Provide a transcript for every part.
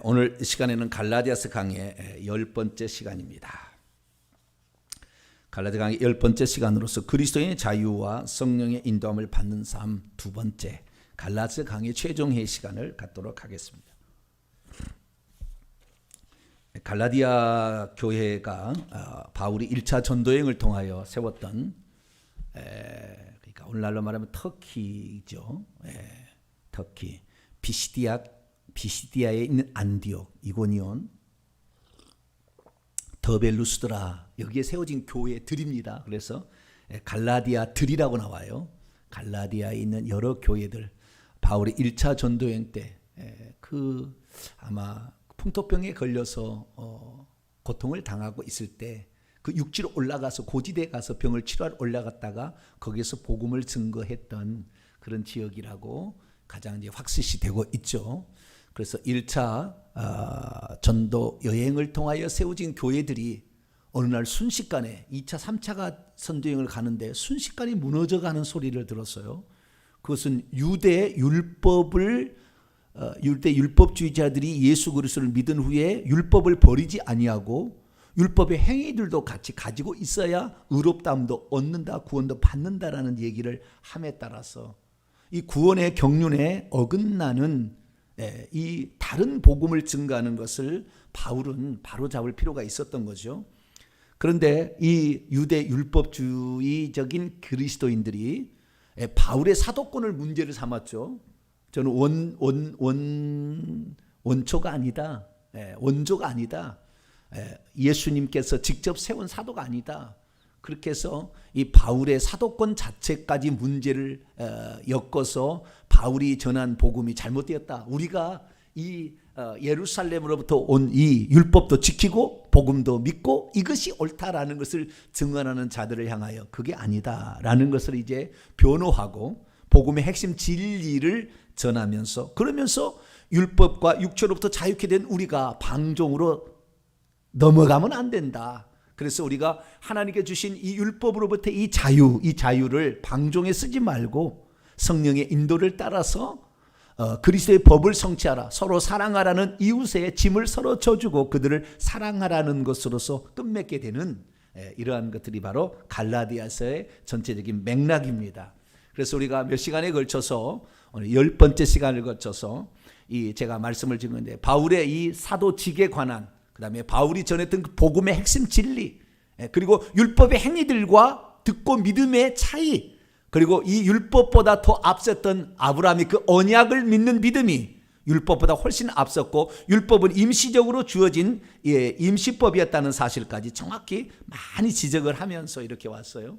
오늘 이 시간에는 갈라디아서 강의 10번째 시간입니다. 갈라디아 강의 10번째 시간으로서 그리스도인의 자유와 성령의 인도함을 받는 삶 두 번째 갈라디아 강의 최종회 시간을 갖도록 하겠습니다. 갈라디아 교회가 바울이 1차 전도여행을 통하여 세웠던 그러니까 오늘날로 말하면 터키죠. 터키 비시디아에 있는 안디옥, 이고니온, 더벨루스드라 여기에 세워진 교회들입니다. 그래서 갈라디아들이라고 나와요. 갈라디아에 있는 여러 교회들. 바울이 1차 전도여행 때 아마 풍토병에 걸려서 고통을 당하고 있을 때 그 육지로 올라가서 고지대에 가서 병을 치료하러 올라갔다가 거기서 복음을 증거했던 그런 지역이라고 가장 이제 확실시 되고 있죠. 그래서 1차 전도 여행을 통하여 세워진 교회들이 어느 날 순식간에 2차, 3차가 선도여행을 가는데 순식간에 무너져가는 소리를 들었어요. 그것은 유대 율법주의자들이 예수 그리스도를 믿은 후에 율법을 버리지 아니하고 율법의 행위들도 같이 가지고 있어야 의롭다함도 얻는다, 구원도 받는다라는 얘기를 함에 따라서 이 구원의 경륜에 어긋나는 이 다른 복음을 증거하는 것을 바울은 바로잡을 필요가 있었던 거죠. 그런데 이 유대 율법주의적인 그리스도인들이 바울의 사도권을 문제를 삼았죠. 저는 원초가 아니다. 원조가 아니다. 예수님께서 직접 세운 사도가 아니다. 그렇게 해서 이 바울의 사도권 자체까지 문제를 엮어서 바울이 전한 복음이 잘못되었다. 우리가 이 예루살렘으로부터 온 이 율법도 지키고 복음도 믿고 이것이 옳다라는 것을 증언하는 자들을 향하여 그게 아니다라는 것을 이제 변호하고 복음의 핵심 진리를 전하면서 그러면서 율법과 육체로부터 자유케 된 우리가 방종으로 넘어가면 안 된다. 그래서 우리가 하나님께 주신 이 율법으로부터 이 자유를 방종에 쓰지 말고 성령의 인도를 따라서 그리스도의 법을 성취하라. 서로 사랑하라는 이웃의 짐을 서로 져주고 그들을 사랑하라는 것으로서 끝맺게 되는 이러한 것들이 바로 갈라디아서의 전체적인 맥락입니다. 그래서 우리가 몇 시간에 걸쳐서 오늘 10번째 시간을 거쳐서 제가 말씀을 드리는데 바울의 이 사도직에 관한 그 다음에 바울이 전했던 그 복음의 핵심 진리 그리고 율법의 행위들과 듣고 믿음의 차이 그리고 이 율법보다 더 앞섰던 아브라함이 그 언약을 믿는 믿음이 율법보다 훨씬 앞섰고 율법은 임시적으로 주어진 임시법이었다는 사실까지 정확히 많이 지적을 하면서 이렇게 왔어요.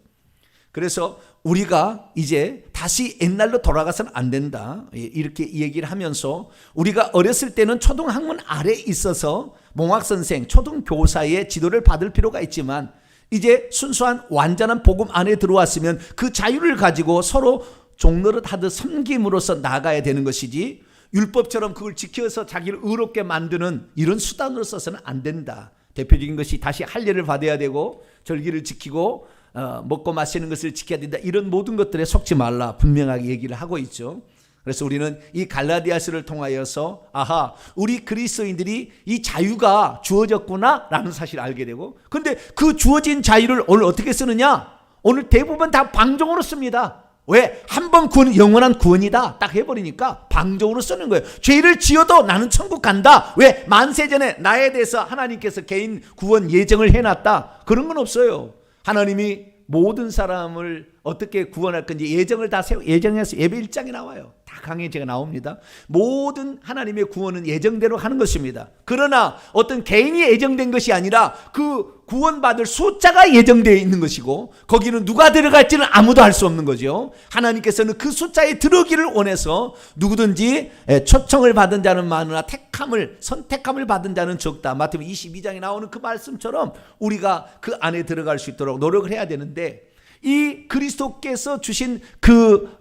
그래서 우리가 이제 다시 옛날로 돌아가서는 안 된다 이렇게 얘기를 하면서 우리가 어렸을 때는 초등학문 아래에 있어서 몽학선생, 초등교사의 지도를 받을 필요가 있지만 이제 순수한 완전한 복음 안에 들어왔으면 그 자유를 가지고 서로 종노릇 하듯 섬김으로써 나아가야 되는 것이지 율법처럼 그걸 지켜서 자기를 의롭게 만드는 이런 수단으로 써서는 안 된다. 대표적인 것이 다시 할례를 받아야 되고 절기를 지키고 먹고 마시는 것을 지켜야 된다. 이런 모든 것들에 속지 말라 분명하게 얘기를 하고 있죠. 그래서 우리는 이 갈라디아서를 통하여서 우리 그리스도인들이 이 자유가 주어졌구나 라는 사실을 알게 되고 그런데 그 주어진 자유를 오늘 어떻게 쓰느냐? 오늘 대부분 다 방종으로 씁니다. 왜? 한 번 구원 영원한 구원이다 딱 해버리니까 방종으로 쓰는 거예요. 죄를 지어도 나는 천국 간다. 왜? 만세 전에 나에 대해서 하나님께서 개인 구원 예정을 해놨다. 그런 건 없어요. 하나님이 모든 사람을 어떻게 구원할 건지 예정을 다 예정해서 예배 1장에 나와요. 다 강의에 제가 나옵니다. 모든 하나님의 구원은 예정대로 하는 것입니다. 그러나 어떤 개인이 예정된 것이 아니라 그 구원받을 숫자가 예정되어 있는 것이고 거기는 누가 들어갈지는 아무도 알 수 없는 거죠. 하나님께서는 그 숫자에 들어오기를 원해서 누구든지 초청을 받은 자는 많으나 선택함을 받은 자는 적다. 마태복음 22장에 나오는 그 말씀처럼 우리가 그 안에 들어갈 수 있도록 노력을 해야 되는데 이 그리스도께서 주신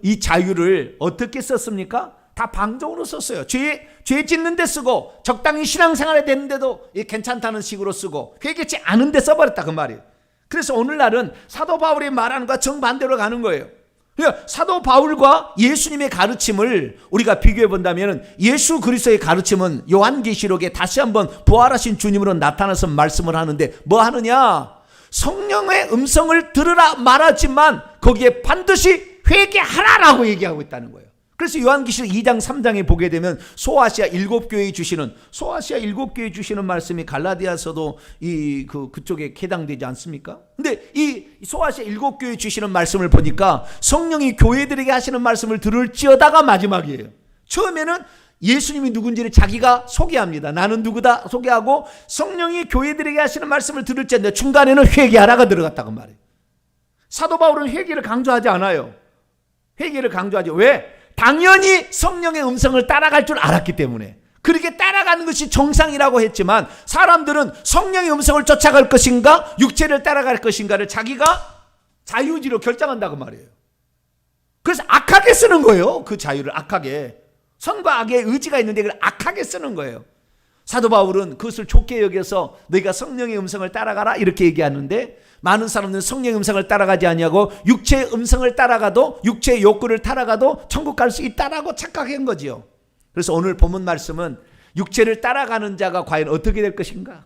이 자유를 어떻게 썼습니까? 다 방종으로 썼어요. 죄 짓는 데 쓰고 적당히 신앙생활에 되는데도 괜찮다는 식으로 쓰고 회개치 않은 데 써버렸다 그 말이에요. 그래서 오늘날은 사도 바울이 말하는 것과 정반대로 가는 거예요. 그러니까 사도 바울과 예수님의 가르침을 우리가 비교해 본다면 예수 그리스도의 가르침은 요한계시록에 다시 한번 부활하신 주님으로 나타나서 말씀을 하는데 뭐 하느냐? 성령의 음성을 들으라 말하지만 거기에 반드시 회개하라라고 얘기하고 있다는 거예요. 그래서 요한계시록 2장 3장에 보게 되면 소아시아 7교회에 주시는 말씀이 갈라디아서도 그쪽에 해당되지 않습니까? 근데 이 소아시아 7교회에 주시는 말씀을 보니까 성령이 교회들에게 하시는 말씀을 들을지어다가 마지막이에요. 처음에는 예수님이 누군지를 자기가 소개합니다. 나는 누구다 소개하고 성령이 교회들에게 하시는 말씀을 들을지어다. 중간에는 회개하라가 들어갔다고 말해요. 사도 바울은 회개를 강조하지 않아요. 회개를 강조하죠. 왜? 당연히 성령의 음성을 따라갈 줄 알았기 때문에. 그렇게 따라가는 것이 정상이라고 했지만 사람들은 성령의 음성을 쫓아갈 것인가 육체를 따라갈 것인가를 자기가 자유의지로 결정한다고 말이에요. 그래서 악하게 쓰는 거예요. 그 자유를 악하게. 선과 악의 의지가 있는데 그걸 악하게 쓰는 거예요. 사도 바울은 그것을 좋게 여겨서 너희가 성령의 음성을 따라가라 이렇게 얘기하는데 많은 사람들은 성령의 음성을 따라가지 아니하고 육체의 음성을 따라가도 육체의 욕구를 따라가도 천국 갈 수 있다라고 착각한 거지요. 그래서 오늘 본문 말씀은 육체를 따라가는 자가 과연 어떻게 될 것인가?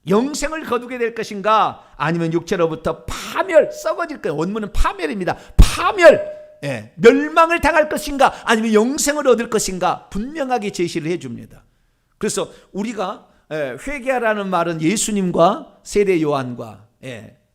영생을 거두게 될 것인가? 아니면 육체로부터 파멸, 썩어질 거예요. 원문은 파멸입니다. 파멸, 멸망을 당할 것인가? 아니면 영생을 얻을 것인가? 분명하게 제시를 해줍니다. 그래서 우리가 회개하라는 말은 예수님과 세례 요한과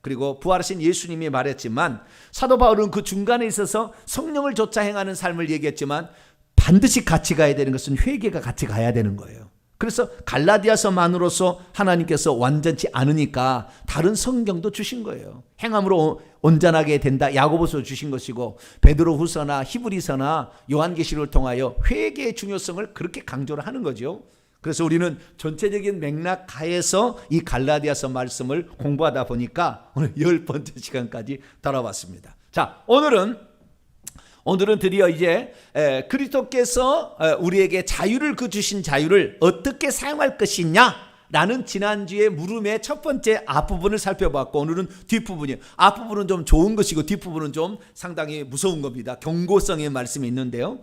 그리고 부활하신 예수님이 말했지만 사도 바울은 그 중간에 있어서 성령을 좇아 행하는 삶을 얘기했지만 반드시 같이 가야 되는 것은 회개가 같이 가야 되는 거예요. 그래서 갈라디아서만으로서 하나님께서 완전치 않으니까 다른 성경도 주신 거예요. 행함으로 온전하게 된다 야고보서 주신 것이고 베드로후서나 히브리서나 요한계시록을 통하여 회개의 중요성을 그렇게 강조를 하는 거죠. 그래서 우리는 전체적인 맥락 하에서 이 갈라디아서 말씀을 공부하다 보니까 오늘 10번째 시간까지 돌아왔습니다. 자, 오늘은 드디어 이제 그리스도께서 우리에게 자유를 주신 자유를 어떻게 사용할 것이냐 라는 지난주에 물음의 첫 번째 앞부분을 살펴봤고 오늘은 뒷부분이에요. 앞부분은 좀 좋은 것이고 뒷부분은 좀 상당히 무서운 겁니다. 경고성의 말씀이 있는데요.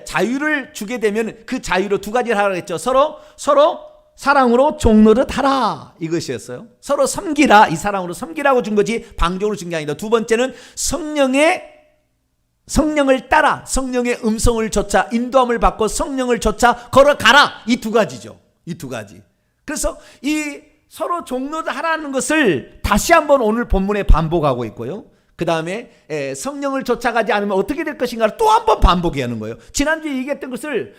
자유를 주게 되면 그 자유로 두 가지를 하라고 했죠. 서로 사랑으로 종노릇 하라 이것이었어요. 서로 섬기라, 이 사랑으로 섬기라고 준 거지 방종으로 준 게 아니다. 두 번째는 성령을 따라 성령의 음성을 좇아 인도함을 받고 성령을 좇아 걸어가라, 이 두 가지죠. 이 두 가지. 그래서 이 서로 종노릇 하라는 것을 다시 한번 오늘 본문에 반복하고 있고요. 그 다음에 성령을 쫓아가지 않으면 어떻게 될 것인가를 또 한 번 반복해야 하는 거예요. 지난주에 얘기했던 것을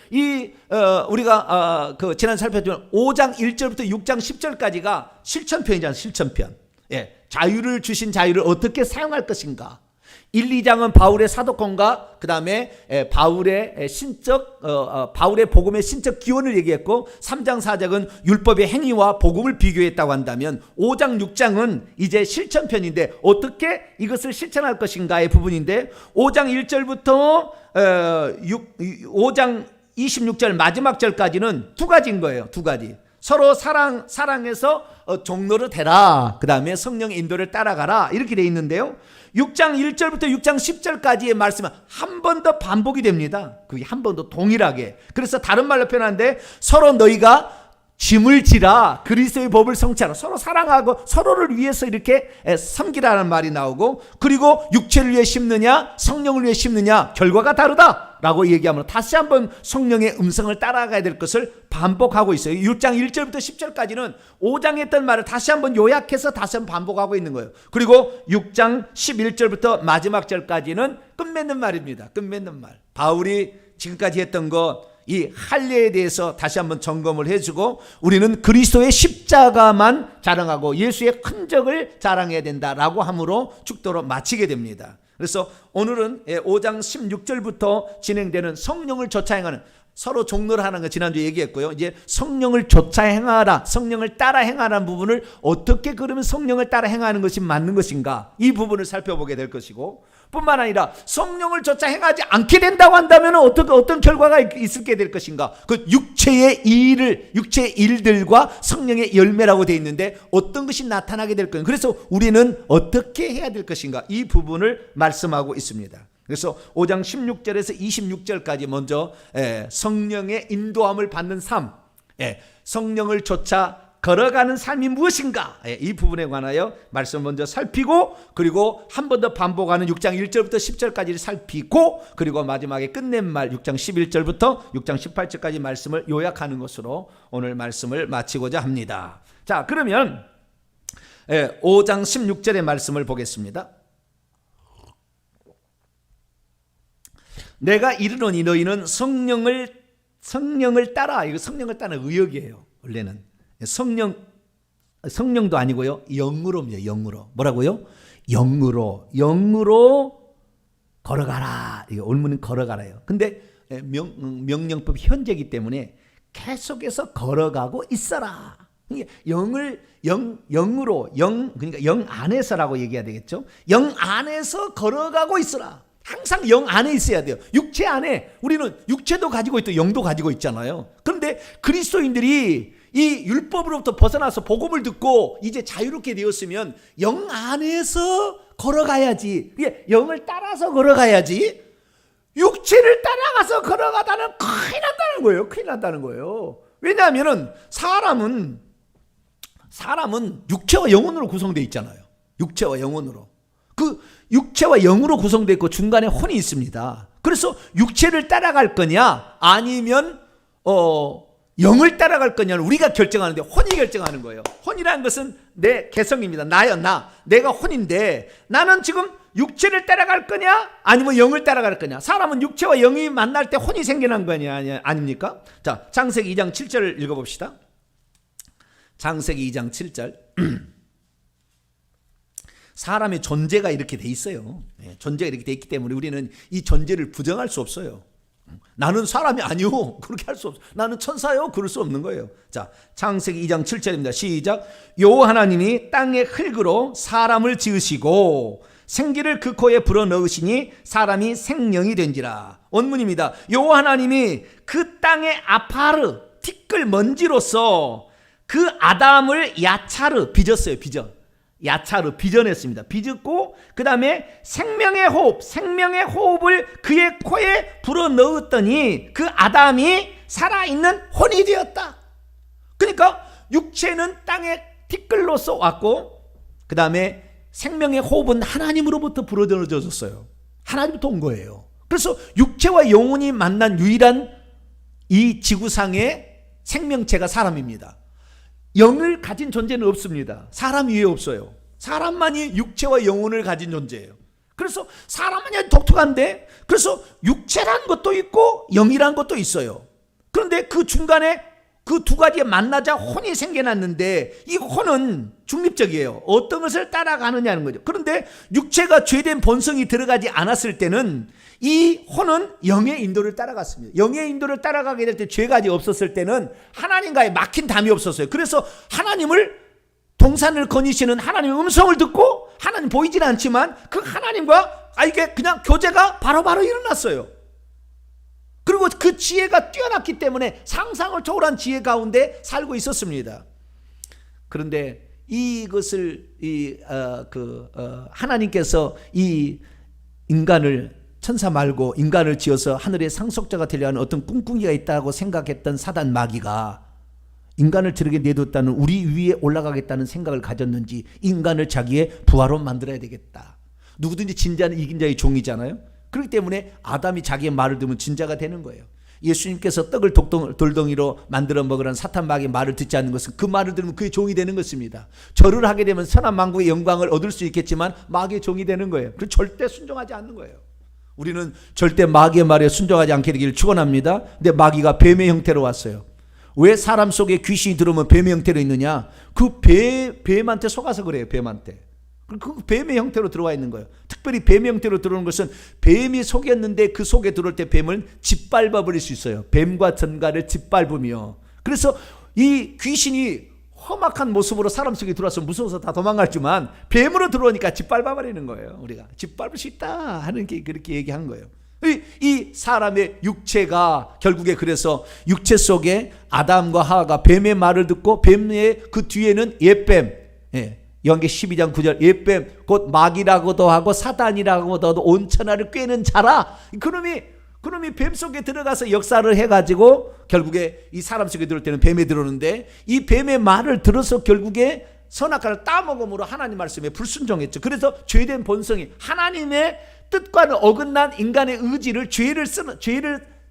우리가 지난 살펴본 5장 1절부터 6장 10절까지가 실천편이잖아요. 실천편. 자유를 주신 자유를 어떻게 사용할 것인가. 1, 2장은 바울의 사도권과 그 다음에 바울의 복음의 신적 기원을 얘기했고 3장 4장은 율법의 행위와 복음을 비교했다고 한다면 5장 6장은 이제 실천편인데 어떻게 이것을 실천할 것인가의 부분인데 5장 1절부터 5장 26절 마지막 절까지는 두 가지인 거예요. 두 가지. 서로 사랑해서 종노릇 해라. 그 다음에 성령의 인도를 따라가라. 이렇게 돼 있는데요. 6장 1절부터 6장 10절까지의 말씀은 한 번 더 반복이 됩니다. 그게 한 번 더 동일하게. 그래서 다른 말로 표현하는데 서로 너희가 짐을 지라 그리스도의 법을 성취하라. 서로 사랑하고 서로를 위해서 이렇게 섬기라는 말이 나오고 그리고 육체를 위해 심느냐 성령을 위해 심느냐 결과가 다르다라고 얘기하면 다시 한번 성령의 음성을 따라가야 될 것을 반복하고 있어요. 6장 1절부터 10절까지는 5장에 했던 말을 다시 한번 요약해서 다시 한번 반복하고 있는 거예요. 그리고 6장 11절부터 마지막 절까지는 끝맺는 말입니다. 끝맺는 말. 바울이 지금까지 했던 것 이 할례에 대해서 다시 한번 점검을 해주고 우리는 그리스도의 십자가만 자랑하고 예수의 흔적을 자랑해야 된다라고 함으로 축도로 마치게 됩니다. 그래서 오늘은 5장 16절부터 진행되는 성령을 좇아 행하는 서로 종노를 하는 거 지난주에 얘기했고요. 이제 성령을 좇아 행하라, 성령을 따라 행하라는 부분을 어떻게 그러면 성령을 따라 행하는 것이 맞는 것인가 이 부분을 살펴보게 될 것이고 뿐만 아니라 성령을 좇아 행하지 않게 된다고 한다면 어떤 결과가 있게 될 것인가. 그 육체의 일들과 성령의 열매라고 되어 있는데 어떤 것이 나타나게 될 것인가. 그래서 우리는 어떻게 해야 될 것인가 이 부분을 말씀하고 있습니다. 그래서 5장 16절에서 26절까지 먼저 성령의 인도함을 받는 삶, 성령을 쫓아 걸어가는 삶이 무엇인가, 이 부분에 관하여 말씀을 먼저 살피고, 그리고 한 번 더 반복하는 6장 1절부터 10절까지를 살피고, 그리고 마지막에 끝낸말 6장 11절부터 6장 18절까지 말씀을 요약하는 것으로 오늘 말씀을 마치고자 합니다. 자, 그러면 5장 16절의 말씀을 보겠습니다. 내가 이르노니 너희는 성령을 따라, 이거 성령을 따르는 의역이에요. 원래는 성령도 아니고요, 영으로입니다. 영으로. 뭐라고요? 영으로 걸어가라. 이거 올문은 걸어가라요. 근데 명령법 현재이기 때문에 계속해서 걸어가고 있어라. 영으로, 그러니까 영 안에서라고 얘기해야 되겠죠. 영 안에서 걸어가고 있어라. 항상 영 안에 있어야 돼요. 육체 안에, 우리는 육체도 가지고 있고 영도 가지고 있잖아요. 그런데 그리스도인들이 이 율법으로부터 벗어나서 복음을 듣고 이제 자유롭게 되었으면 영 안에서 걸어가야지. 영을 따라서 걸어가야지. 육체를 따라가서 걸어가다는 큰일 난다는 거예요. 큰일 난다는 거예요. 왜냐하면 사람은 육체와 영혼으로 구성되어 있잖아요. 육체와 영혼으로. 그 육체와 영으로 구성되어 있고 중간에 혼이 있습니다. 그래서 육체를 따라갈 거냐 아니면 영을 따라갈 거냐는 우리가 결정하는데 혼이 결정하는 거예요. 혼이라는 것은 내 개성입니다. 나요, 내가 혼인데 나는 지금 육체를 따라갈 거냐 아니면 영을 따라갈 거냐. 사람은 육체와 영이 만날 때 혼이 생겨난 거냐 아닙니까? 자, 창세기 2장 7절 읽어봅시다. 창세기 2장 7절. 사람의 존재가 이렇게 돼 있어요. 존재가 이렇게 돼 있기 때문에 우리는 이 존재를 부정할 수 없어요. 나는 사람이 아니요, 그렇게 할 수 없어요. 나는 천사요, 그럴 수 없는 거예요. 자, 창세기 2장 7절입니다. 시작. 여호와 하나님이 땅의 흙으로 사람을 지으시고 생기를 그 코에 불어넣으시니 사람이 생명이 된지라. 원문입니다. 여호와 하나님이 그 땅의 아파르, 티끌 먼지로서 그 아담을 야차르 빚었어요. 야차르 빚어냈습니다. 빚었고 그 다음에 생명의 호흡을 그의 코에 불어넣었더니 그 아담이 살아있는 혼이 되었다. 그러니까 육체는 땅의 티끌로서 왔고 그 다음에 생명의 호흡은 하나님으로부터 불어넣어졌어요. 하나님부터 온 거예요. 그래서 육체와 영혼이 만난 유일한 이 지구상의 생명체가 사람입니다. 영을 가진 존재는 없습니다. 사람 위에 없어요. 사람만이 육체와 영혼을 가진 존재예요. 그래서 사람만이 독특한데, 그래서 육체란 것도 있고 영이란 것도 있어요. 그런데 그 중간에 그 두 가지에 만나자 혼이 생겨났는데 이 혼은 중립적이에요. 어떤 것을 따라가느냐는 거죠. 그런데 육체가 죄된 본성이 들어가지 않았을 때는 이 혼은 영의 인도를 따라갔습니다. 영의 인도를 따라가게 될 때 죄가 아직 없었을 때는 하나님과의 막힌 담이 없었어요. 그래서 하나님을 동산을 거니시는 하나님의 음성을 듣고 하나님 보이지는 않지만 그 하나님과 이게 그냥 교제가 바로바로 일어났어요. 그리고 그 지혜가 뛰어났기 때문에 상상을 초월한 지혜 가운데 살고 있었습니다. 그런데 이것을 하나님께서 이 인간을 천사 말고 인간을 지어서 하늘의 상속자가 되려 하는 어떤 꿍꿍이가 있다고 생각했던 사단 마귀가 인간을 저렇게 내뒀다는, 우리 위에 올라가겠다는 생각을 가졌는지 인간을 자기의 부하로 만들어야 되겠다. 누구든지 진자는 이긴 자의 종이잖아요. 그렇기 때문에 아담이 자기의 말을 들으면 진자가 되는 거예요. 예수님께서 떡을 돌덩이로 만들어 먹으라는 사탄 마귀의 말을 듣지 않는 것은 그 말을 들으면 그의 종이 되는 것입니다. 절을 하게 되면 선한 만국의 영광을 얻을 수 있겠지만 마귀의 종이 되는 거예요. 그래서 절대 순종하지 않는 거예요. 우리는 절대 마귀의 말에 순종하지 않게 되기를 축원합니다. 근데 마귀가 뱀의 형태로 왔어요. 왜 사람 속에 귀신이 들어오면 뱀의 형태로 있느냐? 그 뱀한테 속아서 그래요. 뱀한테. 그 뱀의 형태로 들어와 있는 거예요. 특별히 뱀의 형태로 들어오는 것은 뱀이 속였는데 그 속에 들어올 때 뱀은 짓밟아 버릴 수 있어요. 뱀과 전갈을 짓밟으며. 그래서 이 귀신이 험악한 모습으로 사람 속에 들어와서 무서워서 다 도망갔지만 뱀으로 들어오니까 짓밟아 버리는 거예요. 우리가 짓밟을 수 있다 하는 게 그렇게 얘기한 거예요. 이 사람의 육체가 결국에 그래서 육체 속에 아담과 하와가 뱀의 말을 듣고 뱀의 그 뒤에는 옛뱀, 요한계 12장 9절 옛뱀 곧 마귀라고도 하고 사단이라고도 하고 온 천하를 꿰는 자라. 그놈이 뱀 속에 들어가서 역사를 해가지고 결국에 이 사람 속에 들어올 때는 뱀에 들어오는데 이 뱀의 말을 들어서 결국에 선악과를 따먹음으로 하나님 말씀에 불순종했죠. 그래서 죄된 본성이 하나님의 뜻과는 어긋난 인간의 의지를 죄를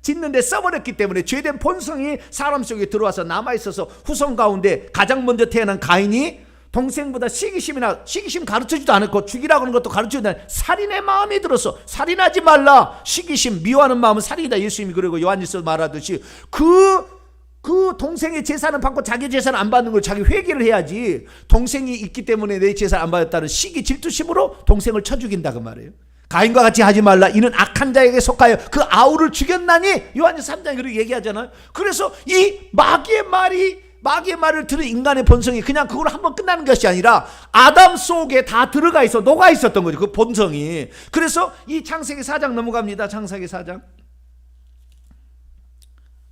짓는 데 써버렸기 때문에 죄된 본성이 사람 속에 들어와서 남아있어서 후손 가운데 가장 먼저 태어난 가인이 동생보다 시기심 가르쳐주지도 않았고 죽이라고 하는 것도 가르쳐주지도 않았고 살인의 마음이 들어서 살인하지 말라. 시기심 미워하는 마음은 살인이다. 예수님이 그러고 요한일서 말하듯이 그 동생의 제사는 받고 자기 제사는 안 받는 걸 자기 회개를 해야지. 동생이 있기 때문에 내 제사를 안 받았다는 시기 질투심으로 동생을 쳐 죽인다 그 말이에요. 가인과 같이 하지 말라. 이는 악한 자에게 속하여 그 아우를 죽였나니. 요한일서 3장에 그렇게 얘기하잖아요. 그래서 이 마귀의 말을 들은 인간의 본성이 그냥 그걸 한번 끝나는 것이 아니라 아담 속에 다 들어가 있어 녹아 있었던 거죠. 그 본성이. 그래서 이 창세기 4장 넘어갑니다. 창세기 4장.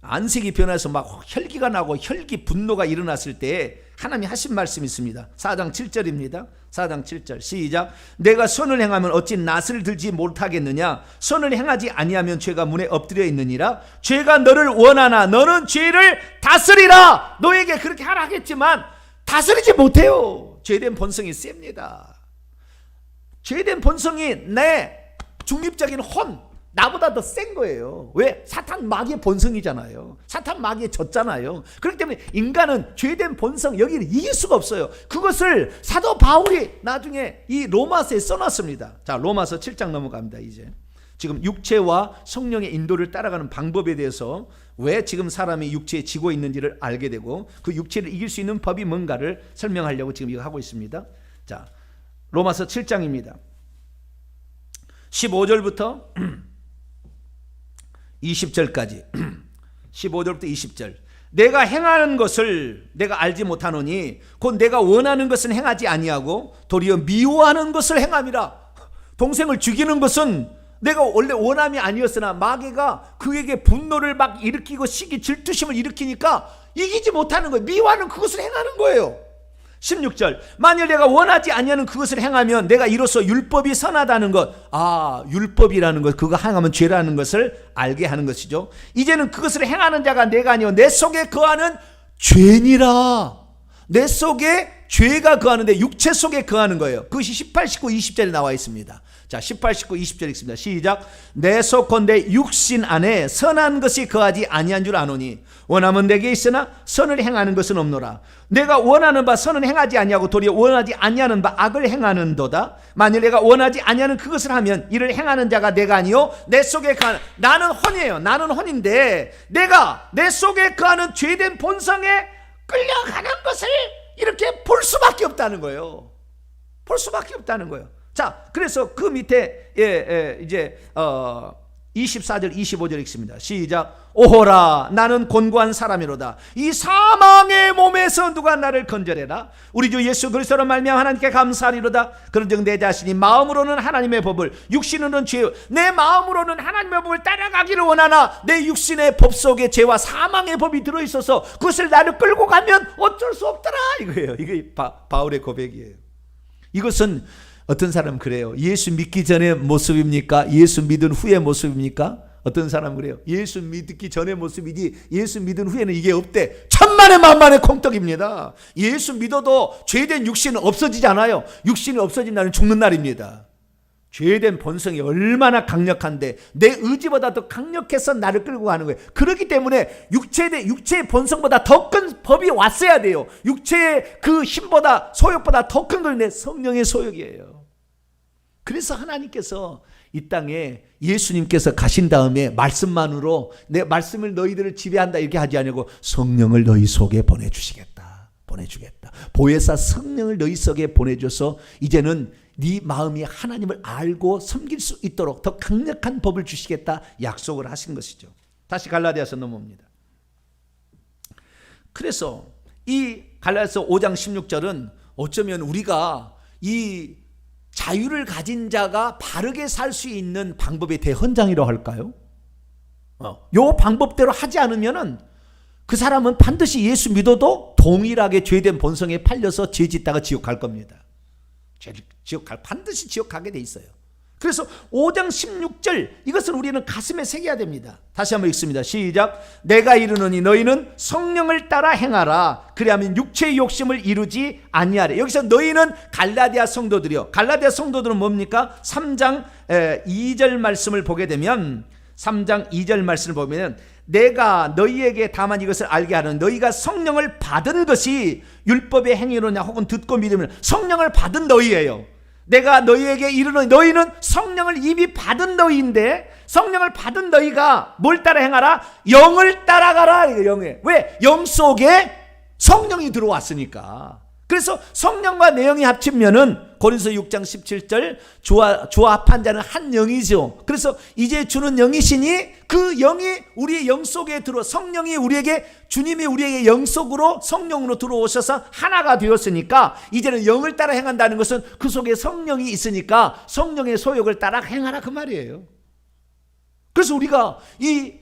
안색이 변해서 막 혈기가 나고 혈기 분노가 일어났을 때 하나님이 하신 말씀이 있습니다. 4장 7절입니다. 4장 7절 시작. 내가 선을 행하면 어찌 낫을 들지 못하겠느냐. 선을 행하지 아니하면 죄가 문에 엎드려 있느니라. 죄가 너를 원하나 너는 죄를 다스리라. 너에게 그렇게 하라 하겠지만 다스리지 못해요. 죄된 본성이 셉니다. 죄된 본성이 내 중립적인 나보다 더 센 거예요. 왜? 사탄 마귀의 본성이잖아요. 사탄 마귀에 졌잖아요. 그렇기 때문에 인간은 죄된 본성 여기를 이길 수가 없어요. 그것을 사도 바울이 나중에 이 로마서에 써놨습니다. 자, 로마서 7장 넘어갑니다. 이제 지금 육체와 성령의 인도를 따라가는 방법에 대해서 왜 지금 사람이 육체에 지고 있는지를 알게 되고 그 육체를 이길 수 있는 법이 뭔가를 설명하려고 지금 이거 하고 있습니다. 자, 로마서 7장입니다. 15절부터 20절까지 15절부터 20절 내가 행하는 것을 내가 알지 못하노니 곧 내가 원하는 것은 행하지 아니하고 도리어 미워하는 것을 행함이라. 동생을 죽이는 것은 내가 원래 원함이 아니었으나 마귀가 그에게 분노를 막 일으키고 시기 질투심을 일으키니까 이기지 못하는 거예요. 미워하는 그것을 행하는 거예요. 16절 만일 내가 원하지 아니하는 그것을 행하면 내가 이로써 율법이 선하다는 것, 율법이라는 것, 그거 행하면 죄라는 것을 알게 하는 것이죠. 이제는 그것을 행하는 자가 내가 아니요 내 속에 거하는 죄니라. 내 속에 죄가 거하는데 육체 속에 거하는 거예요. 그것이 18, 19, 20절에 나와 있습니다. 자, 18, 19, 20절 읽습니다. 시작. 내 속건대 육신 안에 선한 것이 거하지 아니한 줄 아노니 원함은 내게 있으나 선을 행하는 것은 없노라. 내가 원하는 바 선은 행하지 아니하고 도리어 원하지 아니하는 바 악을 행하는도다. 만일 내가 원하지 아니하는 그것을 하면 이를 행하는 자가 내가 아니요 내 속에 거하는. 나는 혼이에요. 나는 혼인데 내가 내 속에 거하는 죄된 본성에 끌려가는 것을 이렇게 볼 수밖에 없다는 거예요. 볼 수밖에 없다는 거예요. 자, 그래서 그 밑에 이제 24절 25절 읽습니다. 시작. 오호라 나는 곤고한 사람이로다. 이 사망의 몸에서 누가 나를 건져내라. 우리 주 예수 그리스도로 말미암아 하나님께 감사하리로다. 그런즉 내 자신이 마음으로는 하나님의 법을 육신으로는 죄 내 마음으로는 하나님의 법을 따라가기를 원하나 내 육신의 법 속에 죄와 사망의 법이 들어있어서 그것을 나를 끌고 가면 어쩔 수 없더라 이거예요. 이게 바울의 고백이에요. 이것은 어떤 사람은 그래요. 예수 믿기 전의 모습입니까? 예수 믿은 후의 모습입니까? 어떤 사람은 그래요. 예수 믿기 전의 모습이지 예수 믿은 후에는 이게 없대. 천만의 만만의 콩떡입니다. 예수 믿어도 죄된 육신은 없어지지 않아요. 육신이 없어진 날은 죽는 날입니다. 죄된 본성이 얼마나 강력한데 내 의지보다 더 강력해서 나를 끌고 가는 거예요. 그렇기 때문에 육체의 본성보다 더 큰 법이 왔어야 돼요. 육체의 그 힘보다 소욕보다 더 큰 건 내 성령의 소욕이에요. 그래서 하나님께서 이 땅에 예수님께서 가신 다음에 말씀만으로 내 말씀을 너희들을 지배한다 이렇게 하지 않고 성령을 너희 속에 보내주시겠다. 보혜사 성령을 너희 속에 보내줘서 이제는 네 마음이 하나님을 알고 섬길 수 있도록 더 강력한 법을 주시겠다 약속을 하신 것이죠. 다시 갈라디아서 넘어옵니다. 그래서 이 갈라디아서 5장 16절은 어쩌면 우리가 이 자유를 가진 자가 바르게 살 수 있는 방법의 대헌장이라고 할까요? 요 방법대로 하지 않으면은 그 사람은 반드시 예수 믿어도 동일하게 죄된 본성에 팔려서 죄 짓다가 지옥 갈 겁니다. 죄를 반드시 지옥 가게 돼 있어요. 그래서 5장 16절 이것을 우리는 가슴에 새겨야 됩니다. 다시 한번 읽습니다. 시작. 내가 이르노니 너희는 성령을 따라 행하라. 그리하면 육체의 욕심을 이루지 아니하래. 여기서 너희는 갈라디아 성도들이요. 갈라디아 성도들은 뭡니까? 3장 2절 말씀을 보게 되면 3장 2절 말씀을 보면 내가 너희에게 다만 이것을 알게 하는 너희가 성령을 받은 것이 율법의 행위로냐 혹은 듣고 믿으면 성령을 받은 너희예요. 내가 너희에게 이르노니 너희는 성령을 이미 받은 너희인데 성령을 받은 너희가 뭘 따라 행하라? 영을 따라가라. 영에. 왜? 영 속에 성령이 들어왔으니까. 그래서 성령과 내 영이 합치면은 고린도서 6장 17절 조합한 자는 한 영이죠. 그래서 이제 주는 영이시니 그 영이 우리의 영 속에 들어 성령이 주님이 우리에게 영 속으로 성령으로 들어오셔서 하나가 되었으니까 이제는 영을 따라 행한다는 것은 그 속에 성령이 있으니까 성령의 소욕을 따라 행하라 그 말이에요. 그래서 우리가 이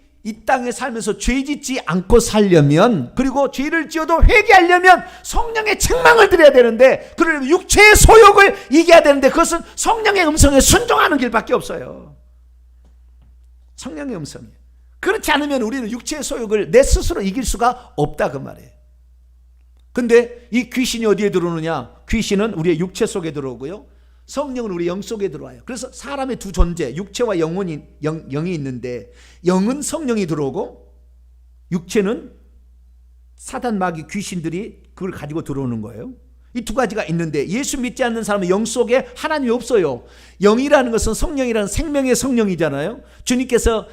땅에 살면서 죄 짓지 않고 살려면 그리고 죄를 지어도 회개하려면 성령의 책망을 드려야 되는데 그러려면 육체의 소욕을 이겨야 되는데 그것은 성령의 음성에 순종하는 길밖에 없어요. 성령의 음성이에요. 그렇지 않으면 우리는 육체의 소욕을 내 스스로 이길 수가 없다 그 말이에요. 근데 이 귀신이 어디에 들어오느냐? 귀신은 우리의 육체 속에 들어오고요. 성령은 우리 영 속에 들어와요. 그래서 사람의 두 존재, 육체와 영이 있는데 영은 성령이 들어오고 육체는 사단 마귀 귀신들이 그걸 가지고 들어오는 거예요. 이 두 가지가 있는데 예수 믿지 않는 사람은 영 속에 하나님이 없어요. 영이라는 것은 성령이라는 생명의 성령이잖아요. 주님께서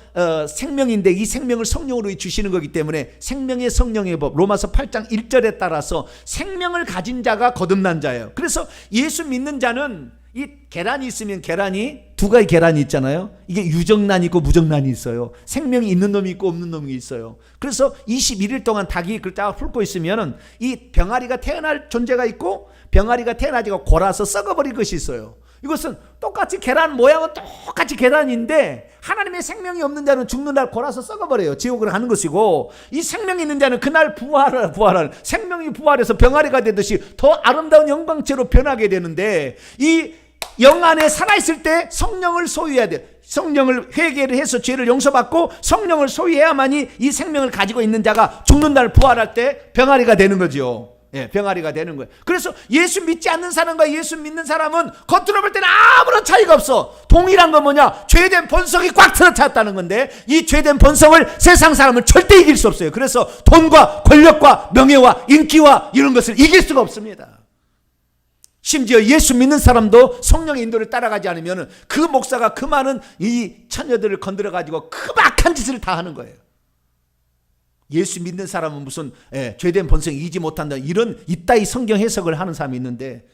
생명인데 이 생명을 성령으로 주시는 거기 때문에 생명의 성령의 법 로마서 8장 1절에 따라서 생명을 가진 자가 거듭난 자예요. 그래서 예수 믿는 자는 이 계란이 있으면 계란이 두 가지 계란이 있잖아요. 이게 유정란이 있고 무정란이 있어요. 생명이 있는 놈이 있고 없는 놈이 있어요. 그래서 21일 동안 닭이 그걸 딱 훑고 있으면 이 병아리가 태어날 존재가 있고 병아리가 태어나지가 골아서 썩어버릴 것이 있어요. 이것은 똑같이 계란 모양은 똑같이 계란인데 하나님의 생명이 없는 자는 죽는 날 골아서 썩어버려요. 지옥으로 가는 것이고 이 생명이 있는 자는 그날 부활을 생명이 부활해서 병아리가 되듯이 더 아름다운 영광체로 변하게 되는데 이 영 안에 살아있을 때 성령을 소유해야 돼. 성령을 회개를 해서 죄를 용서받고 성령을 소유해야만이 이 생명을 가지고 있는 자가 죽는 날 부활할 때 병아리가 되는 거죠. 예, 병아리가 되는 거예요. 그래서 예수 믿지 않는 사람과 예수 믿는 사람은 겉으로 볼 때는 아무런 차이가 없어. 동일한 건 뭐냐? 죄된 본성이 꽉 틀어찼다는 건데 이 죄된 본성을 세상 사람은 절대 이길 수 없어요. 그래서 돈과 권력과 명예와 인기와 이런 것을 이길 수가 없습니다. 심지어 예수 믿는 사람도 성령의 인도를 따라가지 않으면 그 목사가 그 많은 이 처녀들을 건드려 가지고 그 악한 짓을 다 하는 거예요. 예수 믿는 사람은 무슨 죄된 본성이 이기지 못한다 이런 이따위 성경 해석을 하는 사람이 있는데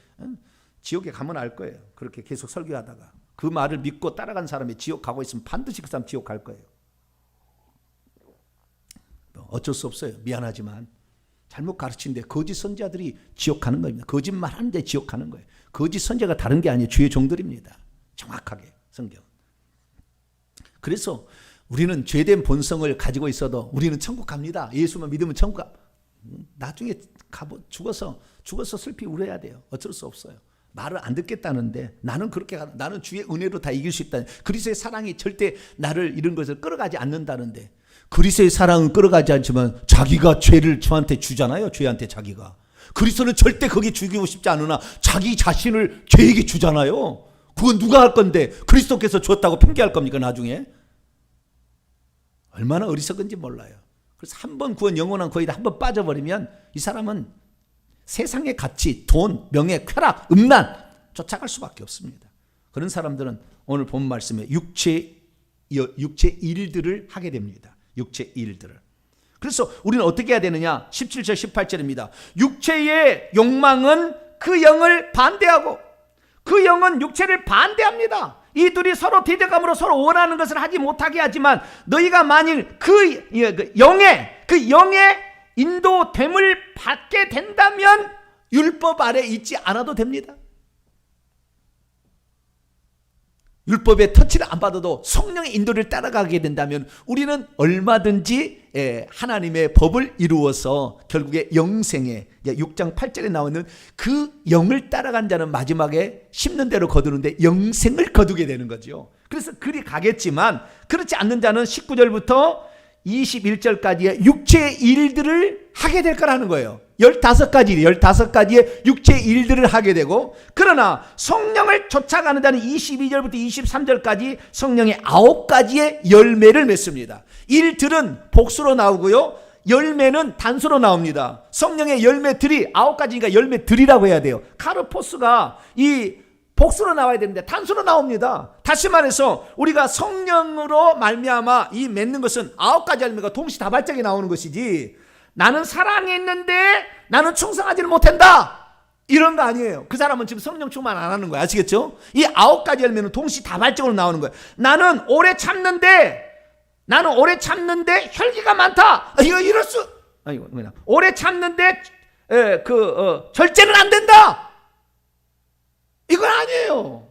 지옥에 가면 알 거예요. 그렇게 계속 설교하다가 그 말을 믿고 따라간 사람이 지옥 가고 있으면 반드시 그 사람 지옥 갈 거예요. 어쩔 수 없어요. 미안하지만 잘못 가르치는데 거짓 선지자들이 지옥 가는 겁니다. 거짓말 하는데 지옥 가는 거예요. 거짓 선지자가 다른 게 아니에요. 주의 종들입니다. 정확하게 성경. 그래서 우리는 죄된 본성을 가지고 있어도 우리는 천국 갑니다. 예수만 믿으면 천국 가. 나중에 죽어서 슬피 울어야 돼요. 어쩔 수 없어요. 말을 안 듣겠다는데 나는 나는 주의 은혜로 다 이길 수 있다. 그리스도의 사랑이 절대 나를 이런 것을 끌어가지 않는다는데 그리스도의 사랑은 끌어가지 않지만 자기가 죄를 저한테 주잖아요. 죄한테 자기가. 그리스도는 절대 거기 죽이고 싶지 않으나 자기 자신을 죄에게 주잖아요. 그건 누가 할 건데 그리스도께서 줬다고 핑계할 겁니까 나중에? 얼마나 어리석은지 몰라요. 그래서 한 번 구원 영원한 거기다 한 번 빠져버리면 이 사람은 세상의 가치, 돈, 명예, 쾌락, 음란 쫓아갈 수밖에 없습니다. 그런 사람들은 오늘 본 말씀에 육체 일들을 하게 됩니다. 육체 일들을. 그래서 우리는 어떻게 해야 되느냐? 17절 18절입니다. 육체의 욕망은 그 영을 반대하고 그 영은 육체를 반대합니다. 이 둘이 서로 대적함으로 서로 원하는 것을 하지 못하게 하지만 너희가 만일 그 영의 인도됨을 받게 된다면 율법 아래 있지 않아도 됩니다. 율법의 터치를 안 받아도 성령의 인도를 따라가게 된다면 우리는 얼마든지 하나님의 법을 이루어서 결국에 영생에 6장 8절에 나오는 그 영을 따라간 자는 마지막에 심는 대로 거두는데 영생을 거두게 되는 거죠. 그래서 그리 가겠지만 그렇지 않는 자는 19절부터 21절까지의 육체의 일들을 하게 될 거라는 거예요. 15가지의 육체의 일들을 하게 되고, 그러나 성령을 쫓아가는 자는 22절부터 23절까지 성령의 9가지의 열매를 맺습니다. 일들은 복수로 나오고요, 열매는 단수로 나옵니다. 성령의 열매들이 9가지니까 열매들이라고 해야 돼요. 카르포스가 이 복수로 나와야 되는데 단수로 나옵니다. 다시 말해서 우리가 성령으로 말미암아 이 맺는 것은 9가지 열매가 동시다발적이 나오는 것이지, 나는 사랑이 있는데 나는 충성하지를 못한다, 이런 거 아니에요. 그 사람은 지금 성령 충만 안 하는 거야. 아시겠죠? 이 9가지 열매는 동시다발적으로 나오는 거예요. 나는 오래 참는데 혈기가 많다, 이거 이럴 수, 아니 그냥 오래 참는데 절제는 안 된다, 이건 아니에요.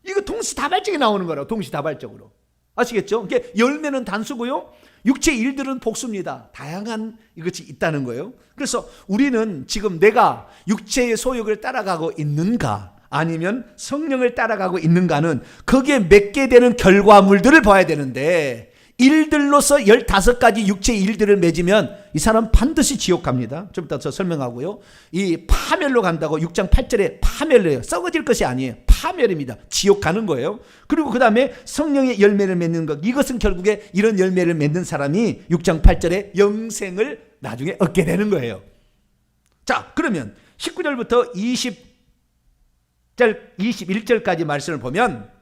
이거 동시다발적이 나오는 거라고. 동시다발적으로. 아시겠죠? 이게 열매는 단수고요, 육체의 일들은 복수입니다. 다양한 이것이 있다는 거예요. 그래서 우리는 지금 내가 육체의 소욕을 따라가고 있는가, 아니면 성령을 따라가고 있는가는 거기에 맺게 되는 결과물들을 봐야 되는데, 일들로서 15가지 육체의 일들을 맺으면 이 사람 반드시 지옥 갑니다. 좀 이따 저 설명하고요. 이 파멸로 간다고 6장 8절에 파멸이에요. 썩어질 것이 아니에요. 파멸입니다. 지옥 가는 거예요. 그리고 그 다음에 성령의 열매를 맺는 것, 이것은 결국에 이런 열매를 맺는 사람이 6장 8절에 영생을 나중에 얻게 되는 거예요. 자, 그러면 19절부터 21절까지 말씀을 보면,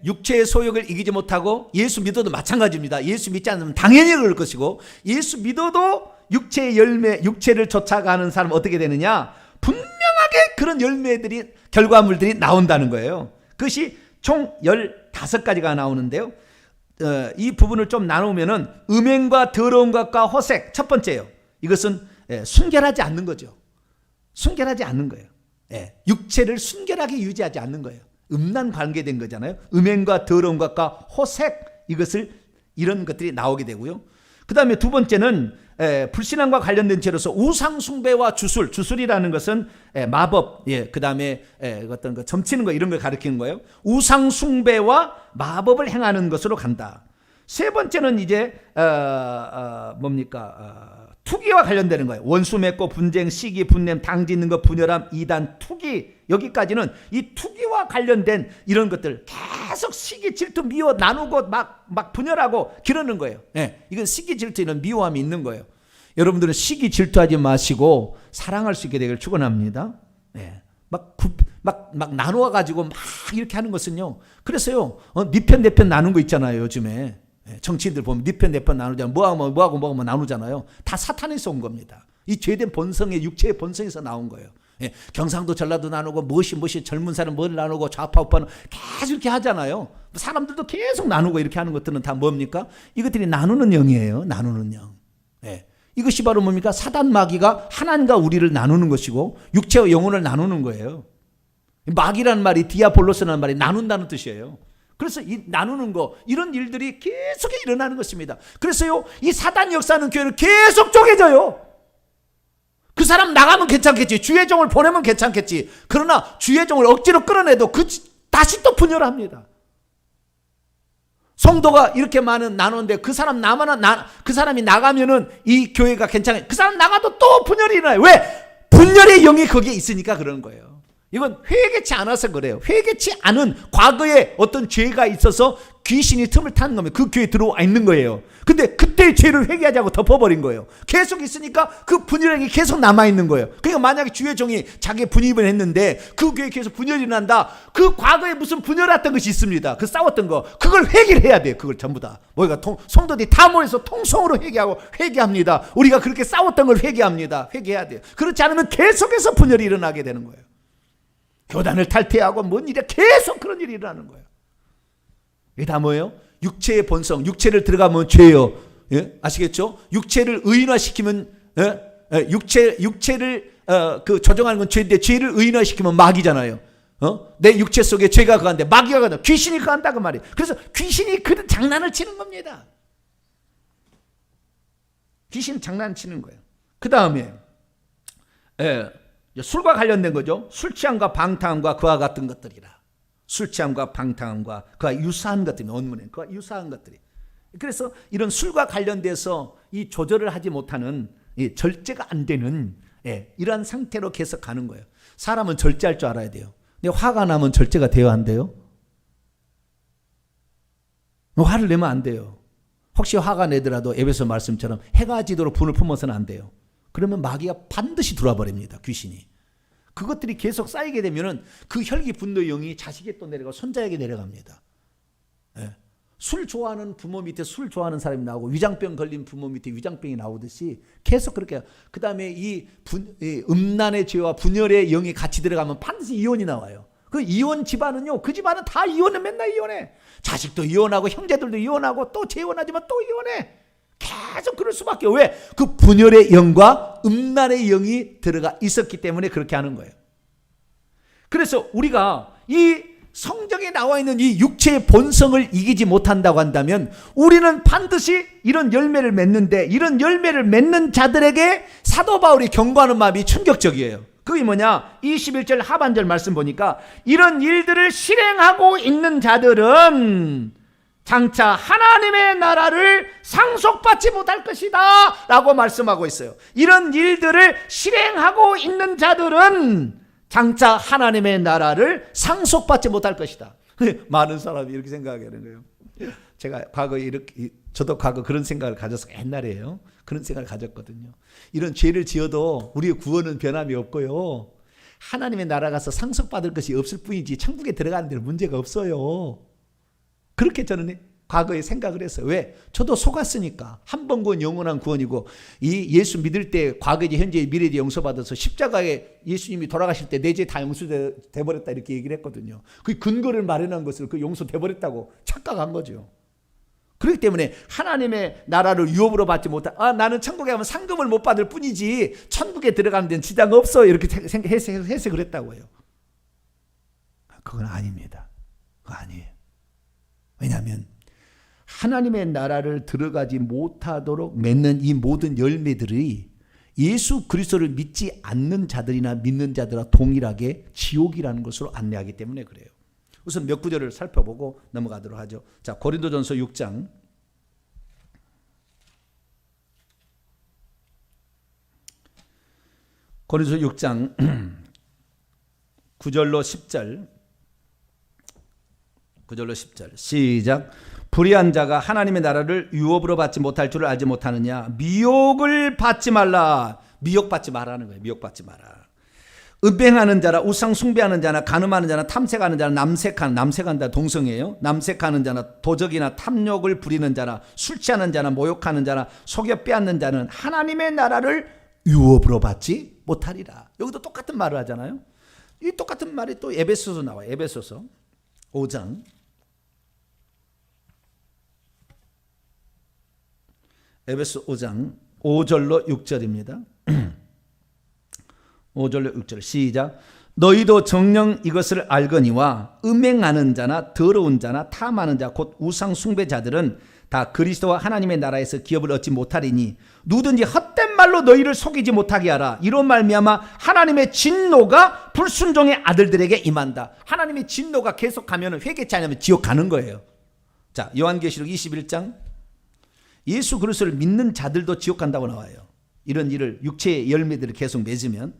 육체의 소욕을 이기지 못하고, 예수 믿어도 마찬가지입니다. 예수 믿지 않으면 당연히 그럴 것이고, 예수 믿어도 육체의 열매, 육체를 쫓아가는 사람은 어떻게 되느냐, 분명하게 그런 열매들이, 결과물들이 나온다는 거예요. 그것이 총 15가지가 나오는데요, 이 부분을 좀 나누면은 음행과 더러운 것과 호색, 첫 번째요, 이것은 순결하지 않는 거죠. 순결하지 않는 거예요. 육체를 순결하게 유지하지 않는 거예요. 음란 관계된 거잖아요. 음행과 더러운 것과 호색, 이런 것들이 나오게 되고요. 그 다음에 두 번째는 불신앙과 관련된 죄로서 우상 숭배와 주술이라는 것은 마법, 그 다음에 어떤 거 점치는 거, 이런 걸 가리키는 거예요. 우상 숭배와 마법을 행하는 것으로 간다. 세 번째는 이제 투기와 관련되는 거예요. 원수 맺고 분쟁, 시기, 분냄, 당짓는 것, 분열함, 이단, 투기, 여기까지는 이 투기와 관련된 이런 것들, 계속 시기, 질투, 미워, 나누고 막 분열하고 그러는 거예요. 이건 시기, 질투, 이런 미워함이 있는 거예요. 여러분들은 시기, 질투하지 마시고 사랑할 수 있게 되기를 축원합니다. 막 나누어 가지고 막 이렇게 하는 것은요, 그래서요, 네 편 내 편 나눈 거 있잖아요. 요즘에 정치인들 보면 네 편 내 편 나누잖아요. 뭐하고 나누잖아요. 다 사탄에서 온 겁니다. 이 죄된 본성의, 육체의 본성에서 나온 거예요. 경상도 전라도 나누고, 무엇이 젊은 사람 뭘 나누고, 좌파 우파는 계속 이렇게 하잖아요. 사람들도 계속 나누고 이렇게 하는 것들은 다 뭡니까? 이것들이 나누는 영이에요. 나누는 영. 이것이 바로 뭡니까? 사단 마귀가 하나님과 우리를 나누는 것이고, 육체와 영혼을 나누는 거예요. 마귀라는 말이, 디아볼로스라는 말이 나눈다는 뜻이에요. 그래서 이 나누는 거, 이런 일들이 계속 일어나는 것입니다. 그래서요, 이 사단 역사는 교회를 계속 쪼개져요. 그 사람 나가면 괜찮겠지, 주의 종을 보내면 괜찮겠지. 그러나 주의 종을 억지로 끌어내도 다시 또 분열합니다. 성도가 이렇게 많은 나누는데 그 사람이 나가면은 이 교회가 괜찮아요. 그 사람 나가도 또 분열이 일어나요. 왜? 분열의 영이 거기에 있으니까 그러는 거예요. 이건 회개치 않아서 그래요. 회개치 않은 과거에 어떤 죄가 있어서 귀신이 틈을 타는 겁니다. 그 교회에 들어와 있는 거예요. 근데 그때의 죄를 회개하지 않고 덮어버린 거예요. 계속 있으니까 그 분열이 계속 남아있는 거예요. 그러니까 만약에 주의 종이 자기 분입을 했는데 그 교회에 계속 분열이 난다. 그 과거에 무슨 분열했던 것이 있습니다. 그 싸웠던 거. 그걸 회개를 해야 돼요. 그걸 전부 다. 성도들이 다 모여서 통성으로 회개합니다. 우리가 그렇게 싸웠던 걸 회개합니다. 회개해야 돼요. 그렇지 않으면 계속해서 분열이 일어나게 되는 거예요. 교단을 탈퇴하고 뭔 일이야, 계속 그런 일이 일어나는 거예요. 이게 다 뭐예요? 육체의 본성, 육체를 들어가면 죄예요. 아시겠죠? 육체를 의인화시키면, 육체를 조정하는 건 죄인데, 죄를 의인화시키면 마귀잖아요. 내 육체 속에 죄가 거한데 마귀가 거한다. 귀신이 거한다 그 말이에요. 그래서 귀신이 그 장난을 치는 겁니다. 귀신 장난치는 거예요. 그 다음에 술과 관련된 거죠. 술 취함과 방탕함과 그와 같은 것들이라. 술 취함과 방탕함과 그와 유사한 것들이 원문에 그와 유사한 것들이. 그래서 이런 술과 관련돼서 이 조절을 하지 못하는 절제가 안 되는 이러한 상태로 계속 가는 거예요. 사람은 절제할 줄 알아야 돼요. 근데 화가 나면 절제가 돼야 안 돼요? 화를 내면 안 돼요. 혹시 화가 내더라도 에베소 말씀처럼 해가 지도록 분을 품어서는 안 돼요. 그러면 마귀가 반드시 들어와 버립니다. 귀신이. 그것들이 계속 쌓이게 되면은 그 혈기 분노의 영이 자식에 또 내려가고 손자에게 내려갑니다. 술 좋아하는 부모 밑에 술 좋아하는 사람이 나오고 위장병 걸린 부모 밑에 위장병이 나오듯이 계속 그렇게 해요. 그 다음에 이 음란의 죄와 분열의 영이 같이 들어가면 반드시 이혼이 나와요. 그 이혼 집안은요, 그 집안은 다 이혼해. 맨날 이혼해. 자식도 이혼하고 형제들도 이혼하고 또 재혼하지만 또 이혼해. 계속 그럴 수밖에. 왜? 그 분열의 영과 음란의 영이 들어가 있었기 때문에 그렇게 하는 거예요. 그래서 우리가 이 성경에 나와 있는 이 육체의 본성을 이기지 못한다고 한다면 우리는 반드시 이런 열매를 맺는데, 이런 열매를 맺는 자들에게 사도 바울이 경고하는 마음이 충격적이에요. 그게 뭐냐? 21절 하반절 말씀 보니까 이런 일들을 실행하고 있는 자들은 장차 하나님의 나라를 상속받지 못할 것이다 라고 말씀하고 있어요. 이런 일들을 실행하고 있는 자들은 장차 하나님의 나라를 상속받지 못할 것이다. 많은 사람이 이렇게 생각하는 거예요. 제가 과거에 저도 과거 그런 생각을 가졌어요. 옛날에요. 그런 생각을 가졌거든요. 이런 죄를 지어도 우리의 구원은 변함이 없고요. 하나님의 나라 가서 상속받을 것이 없을 뿐이지 천국에 들어가는 데는 문제가 없어요. 그렇게 저는 과거에 생각을 했어요. 왜? 저도 속았으니까. 한 번 구원 영원한 구원이고, 이 예수 믿을 때 과거에 현재 미래에 용서받아서 십자가에 예수님이 돌아가실 때 내 죄 다 용서돼 버렸다 이렇게 얘기를 했거든요. 그 근거를 마련한 것을 그 용서돼 버렸다고 착각한 거죠. 그렇기 때문에 하나님의 나라를 유업으로 받지 못한, 나는 천국에 가면 상금을 못 받을 뿐이지 천국에 들어가는 데는 지장 없어 이렇게 해석을 했다고 해요. 그건 아닙니다. 그거 아니에요. 왜냐하면 하나님의 나라를 들어가지 못하도록 맺는 이 모든 열매들이 예수 그리스도를 믿지 않는 자들이나 믿는 자들과 동일하게 지옥이라는 것으로 안내하기 때문에 그래요. 우선 몇 구절을 살펴보고 넘어가도록 하죠. 자, 고린도전서 6장. 고린도전서 6장 9절로 10절. 9절로 10절. 시작. 불의한 자가 하나님의 나라를 유업으로 받지 못할 줄을 알지 못하느냐. 미혹을 받지 말라. 미혹받지 말라는 거예요. 미혹받지 마라. 음행하는 자나 우상 숭배하는 자나 간음하는 자나 탐색하는 자나 남색한다 동성이에요. 남색하는 자나 도적이나 탐욕을 부리는 자나 술 취하는 자나 모욕하는 자나 속여 빼앗는 자는 하나님의 나라를 유업으로 받지 못하리라. 여기도 똑같은 말을 하잖아요. 이 똑같은 말이 또 에베소서 나와요. 에베소서 5장. 에베소 5장 5절로 6절입니다. 5절로 6절 시작. 너희도 정녕 이것을 알거니와 음행하는 자나 더러운 자나 탐하는 자 곧 우상 숭배자들은 다 그리스도와 하나님의 나라에서 기업을 얻지 못하리니 누구든지 헛된 말로 너희를 속이지 못하게 하라. 이로 말미암아 하나님의 진노가 불순종의 아들들에게 임한다. 하나님의 진노가 계속 가면 회개치 않으면 지옥 가는 거예요. 자, 요한계시록 21장. 예수 그리스도를 믿는 자들도 지옥 간다고 나와요. 이런 일을 육체의 열매들을 계속 맺으면.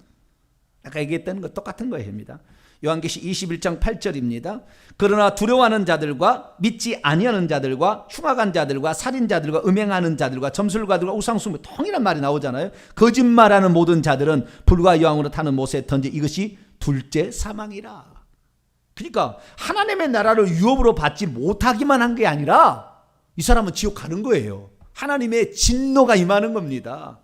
아까 얘기했던 거 똑같은 거입니다. 요한계시 21장 8절입니다. 그러나 두려워하는 자들과 믿지 아니하는 자들과 흉악한 자들과 살인자들과 음행하는 자들과 점술가들과 우상숭배 통일한 말이 나오잖아요. 거짓말하는 모든 자들은 불과 여왕으로 타는 못에 던져 이것이 둘째 사망이라. 그러니까 하나님의 나라를 유업으로 받지 못하기만 한 게 아니라 이 사람은 지옥 가는 거예요. 하나님의 진노가 임하는 겁니다.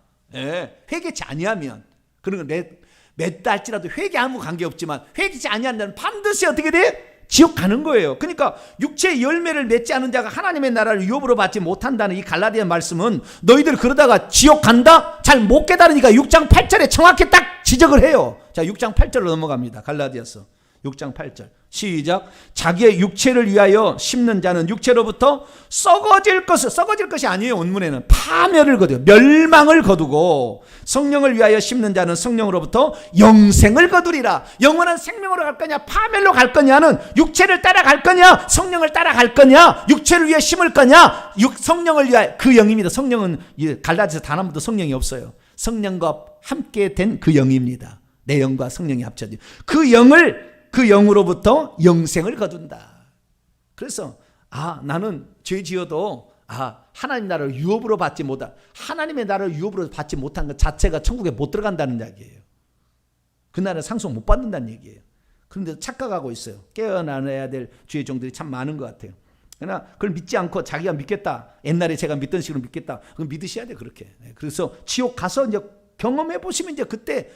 회개치 아니하면. 그런 건 몇 달치라도 회개 아무 관계없지만 회개치 아니한다면 반드시 어떻게 돼? 지옥 가는 거예요. 그러니까 육체의 열매를 맺지 않은 자가 하나님의 나라를 유업으로 받지 못한다는 이 갈라디아 말씀은 너희들 그러다가 지옥 간다? 잘 못 깨달으니까 6장 8절에 정확히 딱 지적을 해요. 자, 6장 8절로 넘어갑니다. 갈라디아서 6장 8절. 시작. 자기의 육체를 위하여 심는 자는 육체로부터 썩어질 것이 아니에요. 원문에는 파멸을 거두고 멸망을 거두고, 성령을 위하여 심는 자는 성령으로부터 영생을 거두리라. 영원한 생명으로 갈 거냐, 파멸로 갈 거냐는 육체를 따라갈 거냐, 성령을 따라갈 거냐, 육체를 위해 심을 거냐, 성령을 위하여. 그 영입니다. 성령은 갈라디아서 단 한 번도 성령이 없어요. 성령과 함께 된 그 영입니다. 내 영과 성령이 합쳐진 그 영으로부터 영생을 거둔다. 그래서 나는 죄 지어도 하나님 나라를 유업으로 받지 못한, 하나님의 나라를 유업으로 받지 못한 것 자체가 천국에 못 들어간다는 이야기예요. 그 나라를 상속 못 받는다는 얘기예요. 그런데 착각하고 있어야 깨어나야 될 주의 종들이 참 많은 것 같아요. 그러나 그걸 믿지 않고 자기가 믿겠다, 옛날에 제가 믿던 식으로 믿겠다, 그럼 믿으셔야 돼. 그렇게. 그래서 지옥 가서 이제 경험해 보시면 이제 그때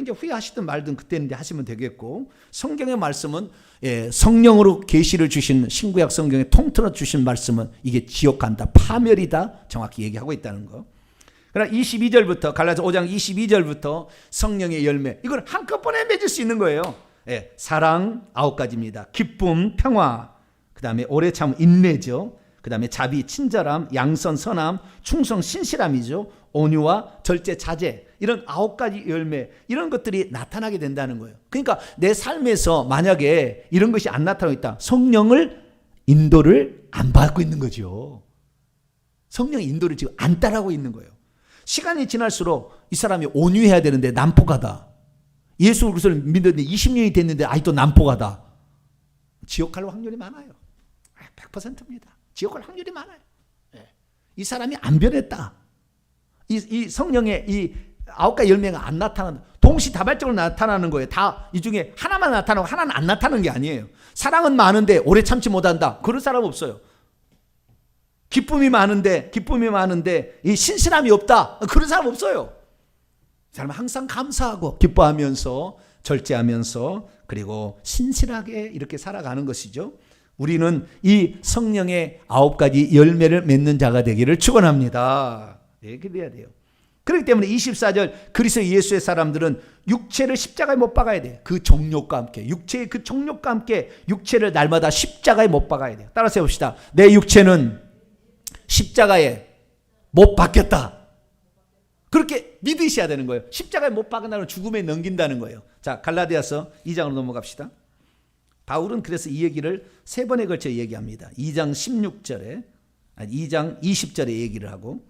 이제 후회하시든 말든 그때는 이제 하시면 되겠고, 성경의 말씀은 성령으로 계시를 주신 신구약 성경에 통틀어 주신 말씀은 이게 지옥 간다, 파멸이다, 정확히 얘기하고 있다는 거. 그러나 22절부터 갈라디아서 5장 22절부터 성령의 열매, 이걸 한꺼번에 맺을 수 있는 거예요. 사랑 9가지입니다. 기쁨, 평화, 그 다음에 오래 참 인내죠. 그 다음에 자비, 친절함, 양선, 선함, 충성, 신실함이죠. 온유와 절제, 자제, 이런 9가지 열매, 이런 것들이 나타나게 된다는 거예요. 그러니까 내 삶에서 만약에 이런 것이 안 나타나고 있다, 성령을 인도를 안 받고 있는 거죠. 성령의 인도를 지금 안 따라하고 있는 거예요. 시간이 지날수록 이 사람이 온유해야 되는데 난폭하다, 예수 그리스도를 믿었는데 20년이 됐는데 아직도 난폭하다, 지옥 갈 확률이 많아요. 100%입니다. 지옥 갈 확률이 많아요. 이 사람이 안 변했다, 이 성령의 이 9가지 열매가 안 나타난다, 동시다발적으로 나타나는 거예요. 다 이 중에 하나만 나타나고 하나는 안 나타나는 게 아니에요. 사랑은 많은데 오래 참지 못한다, 그런 사람 없어요. 기쁨이 많은데 이 신실함이 없다, 그런 사람 없어요. 사람은 항상 감사하고 기뻐하면서 절제하면서 그리고 신실하게 이렇게 살아가는 것이죠. 우리는 이 성령의 9가지 열매를 맺는 자가 되기를 축원합니다. 그래야 돼요. 그렇기 때문에 24절, 그리스도 예수의 사람들은 육체를 십자가에 못 박아야 돼요. 그 정욕과 함께, 육체의 그 정욕과 함께 육체를 날마다 십자가에 못 박아야 돼요. 따라서 해봅시다. 내 육체는 십자가에 못 박겠다. 그렇게 믿으셔야 되는 거예요. 십자가에 못 박은다는 죽음에 넘긴다는 거예요. 자, 갈라디아서 2장으로 넘어갑시다. 바울은 그래서 이 얘기를 3번에 걸쳐 얘기합니다. 2장 20절에 얘기를 하고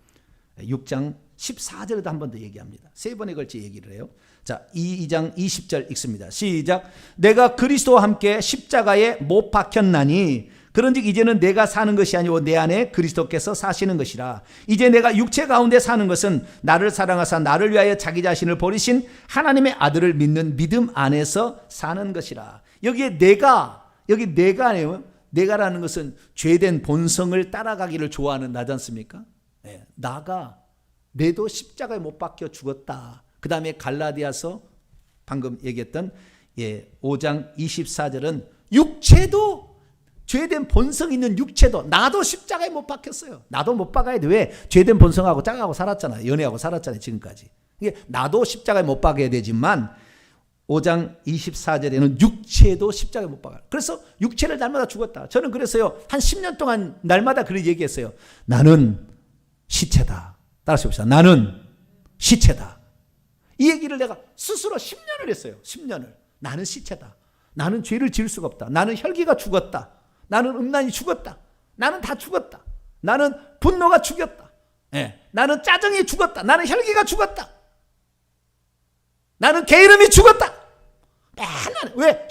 6장 14절에도 한 번 더 얘기합니다. 3번에 걸쳐 얘기를 해요. 자, 2장 20절 읽습니다. 시작. 내가 그리스도와 함께 십자가에 못 박혔나니 그런즉 이제는 내가 사는 것이 아니고 내 안에 그리스도께서 사시는 것이라. 이제 내가 육체 가운데 사는 것은 나를 사랑하사 나를 위하여 자기 자신을 버리신 하나님의 아들을 믿는 믿음 안에서 사는 것이라. 여기 내가네요. 내가라는 것은 죄된 본성을 따라가기를 좋아하는 나지 않습니까? 내도 십자가에 못 박혀 죽었다. 그 다음에 갈라디아서 방금 얘기했던 5장 24절은 육체도, 죄된 본성 있는 육체도, 나도 십자가에 못 박혔어요. 나도 못 박아야 돼. 왜? 죄된 본성하고 짝하고 살았잖아요. 연애하고 살았잖아요. 지금까지. 나도 십자가에 못 박아야 되지만 5장 24절에는 육체도 십자가에 못 박아요. 그래서 육체를 날마다 죽었다. 저는 그래서요, 한 10년 동안 날마다 그렇게 얘기했어요. 나는 시체다. 따라서 봅시다. 나는 시체다. 이 얘기를 내가 스스로 10년을 했어요. 10년을. 나는 시체다. 나는 죄를 지을 수가 없다. 나는 혈기가 죽었다. 나는 음란이 죽었다. 나는 다 죽었다. 나는 분노가 죽였다. 나는 짜증이 죽었다. 나는 혈기가 죽었다. 나는 게으름이 죽었다. 맨날 왜?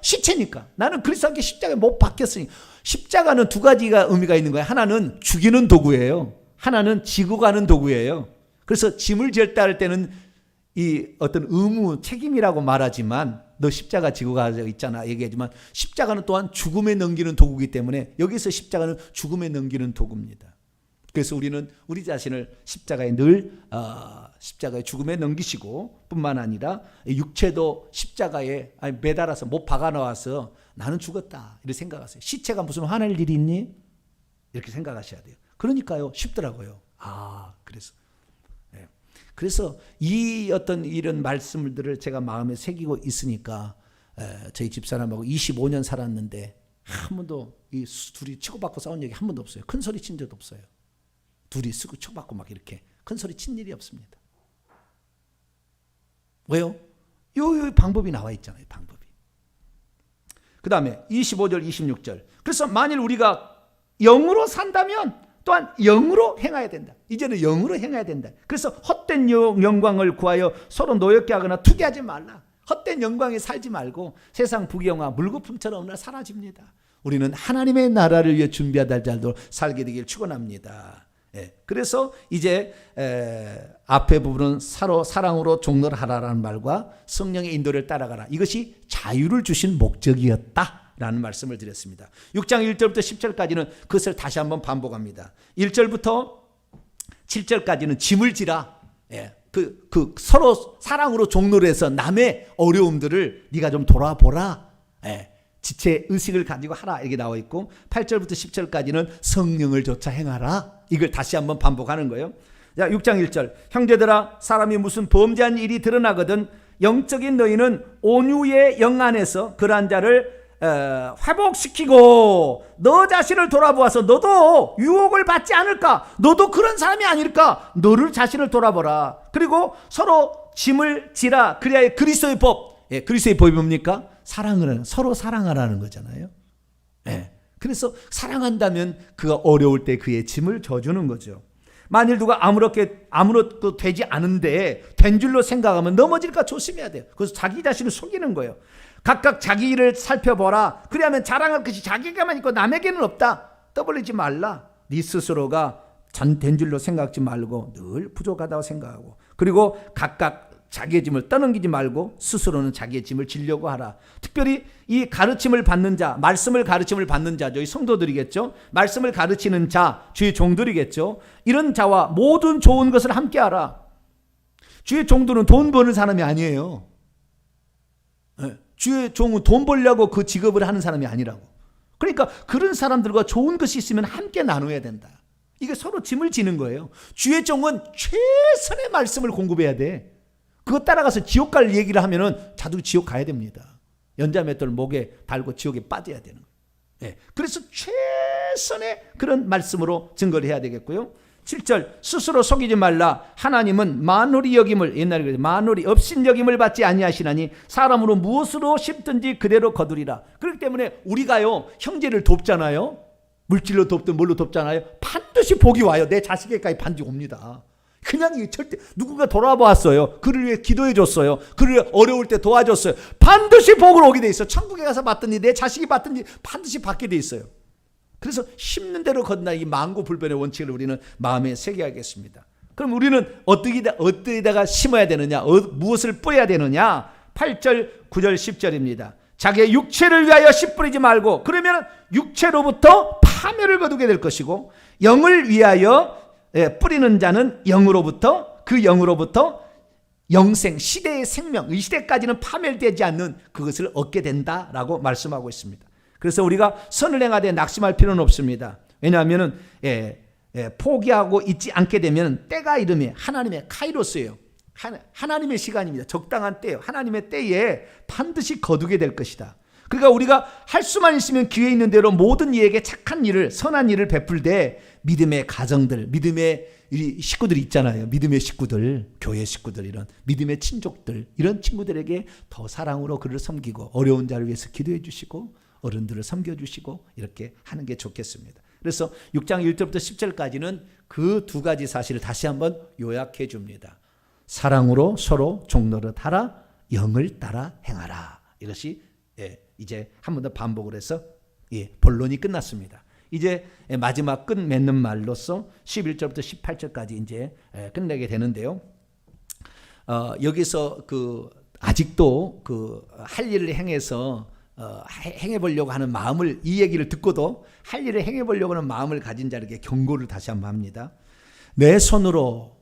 시체니까. 나는 그리스도와 함께 십자가에 못 박혔으니. 십자가는 2가지가 의미가 있는 거예요. 하나는 죽이는 도구예요. 하나는 지고 가는 도구예요. 그래서 짐을 지었다 할 때는 이 어떤 의무, 책임이라고 말하지만 너 십자가 지고 가자 있잖아 얘기하지만 십자가는 또한 죽음에 넘기는 도구이기 때문에 여기서 십자가는 죽음에 넘기는 도구입니다. 그래서 우리는 우리 자신을 십자가에 늘 십자가의 죽음에 넘기시고 뿐만 아니라 육체도 십자가에 매달아서 못 박아 넣어서 나는 죽었다 이렇게 생각하세요. 시체가 무슨 화낼 일이 있니? 이렇게 생각하셔야 돼요. 그러니까요, 쉽더라고요. 그래서 이 어떤 이런 말씀들을 제가 마음에 새기고 있으니까 저희 집사람하고 25년 살았는데 한 번도 이 둘이 치고받고 싸운 적이 한 번도 없어요. 큰 소리 친 적도 없어요. 둘이 쓰고 치고받고 막 이렇게 큰 소리 친 일이 없습니다. 왜요? 요 방법이 나와 있잖아요. 방법이. 그 다음에 25절 26절. 그래서 만일 우리가 영으로 산다면 또한 영으로 행해야 된다. 이제는 영으로 행해야 된다. 그래서 헛된 영광을 구하여 서로 노엽게 하거나 투기하지 말라. 헛된 영광에 살지 말고 세상 부귀영화 물거품처럼 오늘 사라집니다. 우리는 하나님의 나라를 위해 준비하다 자도 살게 되길 축원합니다. 그래서 이제 앞에 부분은 서로 사랑으로 종로를 하라라는 말과 성령의 인도를 따라가라. 이것이 자유를 주신 목적이었다라는 말씀을 드렸습니다. 6장 1절부터 10절까지는 그것을 다시 한번 반복합니다. 1절부터 7절까지는 짐을 지라. 그 서로 사랑으로 종로를 해서 남의 어려움들을 네가 좀 돌아보라. 지체 의식을 가지고 하라 이렇게 나와 있고 8절부터 10절까지는 성령을 조차 행하라. 이걸 다시 한번 반복하는 거예요. 자, 6장 1절. 형제들아 사람이 무슨 범죄한 일이 드러나거든 영적인 너희는 온유의 영 안에서 그러한 자를 회복시키고 너 자신을 돌아보아서 너도 유혹을 받지 않을까? 너도 그런 사람이 아닐까? 너를 자신을 돌아보라. 그리고 서로 짐을 지라. 그래야 그리스도의 법. 그리스도의 법이 뭡니까? 사랑을 서로 사랑하라는 거잖아요. 그래서 사랑한다면 그가 어려울 때 그의 짐을 져주는 거죠. 만일 누가 아무것도 되지 않은데 된 줄로 생각하면 넘어질까 조심해야 돼요. 그래서 자기 자신을 속이는 거예요. 각각 자기 일을 살펴보라. 그래야만 자랑할 것이 자기가만 있고 남에게는 없다. 떠벌리지 말라. 네 스스로가 된 줄로 생각하지 말고 늘 부족하다고 생각하고, 그리고 각각 자기의 짐을 떠넘기지 말고 스스로는 자기의 짐을 지려고 하라. 특별히 이 가르침을 받는 자, 말씀을 가르침을 받는 자죠. 이 성도들이겠죠. 말씀을 가르치는 자, 주의 종들이겠죠. 이런 자와 모든 좋은 것을 함께 하라. 주의 종들은 돈 버는 사람이 아니에요. 주의 종은 돈 벌려고 그 직업을 하는 사람이 아니라고. 그러니까 그런 사람들과 좋은 것이 있으면 함께 나눠야 된다. 이게 서로 짐을 지는 거예요. 주의 종은 최선의 말씀을 공급해야 돼. 그거 따라가서 지옥 갈 얘기를 하면은 자도 지옥 가야 됩니다. 연자맷돌 목에 달고 지옥에 빠져야 되는 거예요. 그래서 최선의 그런 말씀으로 증거를 해야 되겠고요. 7절 스스로 속이지 말라. 하나님은 만홀히 여김을, 옛날에 그랬죠. 만홀히 업신여김을 받지 아니하시나니 사람으로 무엇으로 심든지 그대로 거두리라. 그렇기 때문에 우리가요 형제를 돕잖아요. 물질로 돕든 뭘로 돕잖아요. 반드시 복이 와요. 내 자식에게까지 반드시 옵니다. 그냥 절대 누군가 돌아보았어요. 그를 위해 기도해 줬어요. 그를 위해 어려울 때 도와줬어요. 반드시 복을 오게 돼 있어요. 천국에 가서 받든지 내 자식이 받든지 반드시 받게 돼 있어요. 그래서 심는 대로 거둔다. 이 만고불변의 원칙을 우리는 마음에 새겨야겠습니다. 그럼 우리는 어디다가 심어야 되느냐? 무엇을 뿌려야 되느냐? 8절, 9절, 10절입니다. 자기의 육체를 위하여 씨 뿌리지 말고, 그러면 육체로부터 파멸을 거두게 될 것이고, 영을 위하여 뿌리는 자는 영으로부터, 그 영으로부터 영생, 시대의 생명, 이 시대까지는 파멸되지 않는 그것을 얻게 된다라고 말씀하고 있습니다. 그래서 우리가 선을 행하되 낙심할 필요는 없습니다. 왜냐하면 포기하고 있지 않게 되면 때가 이르면 하나님의 카이로스예요. 하나님의 시간입니다. 적당한 때예요. 하나님의 때에 반드시 거두게 될 것이다. 그러니까 우리가 할 수만 있으면 기회 있는 대로 모든 이에게 착한 일을, 선한 일을 베풀되 믿음의 가정들, 믿음의 식구들이 있잖아요. 믿음의 식구들, 교회 식구들, 이런 믿음의 친족들, 이런 친구들에게 더 사랑으로 그를 섬기고 어려운 자를 위해서 기도해 주시고 어른들을 섬겨주시고 이렇게 하는 게 좋겠습니다. 그래서 6장 1절부터 10절까지는 그 두 가지 사실을 다시 한번 요약해 줍니다. 사랑으로 서로 종노릇 하라, 영을 따라 행하라. 이것이 이제 한 번 더 반복을 해서 본론이 끝났습니다. 이제 마지막 끝 맺는 말로서 11절부터 18절까지 이제 끝내게 되는데요. 여기서 아직도 할 일을 행해서 행해보려고 하는 마음을, 이 얘기를 듣고도 할 일을 행해보려고 하는 마음을 가진 자에게 경고를 다시 한번 합니다. 내 손으로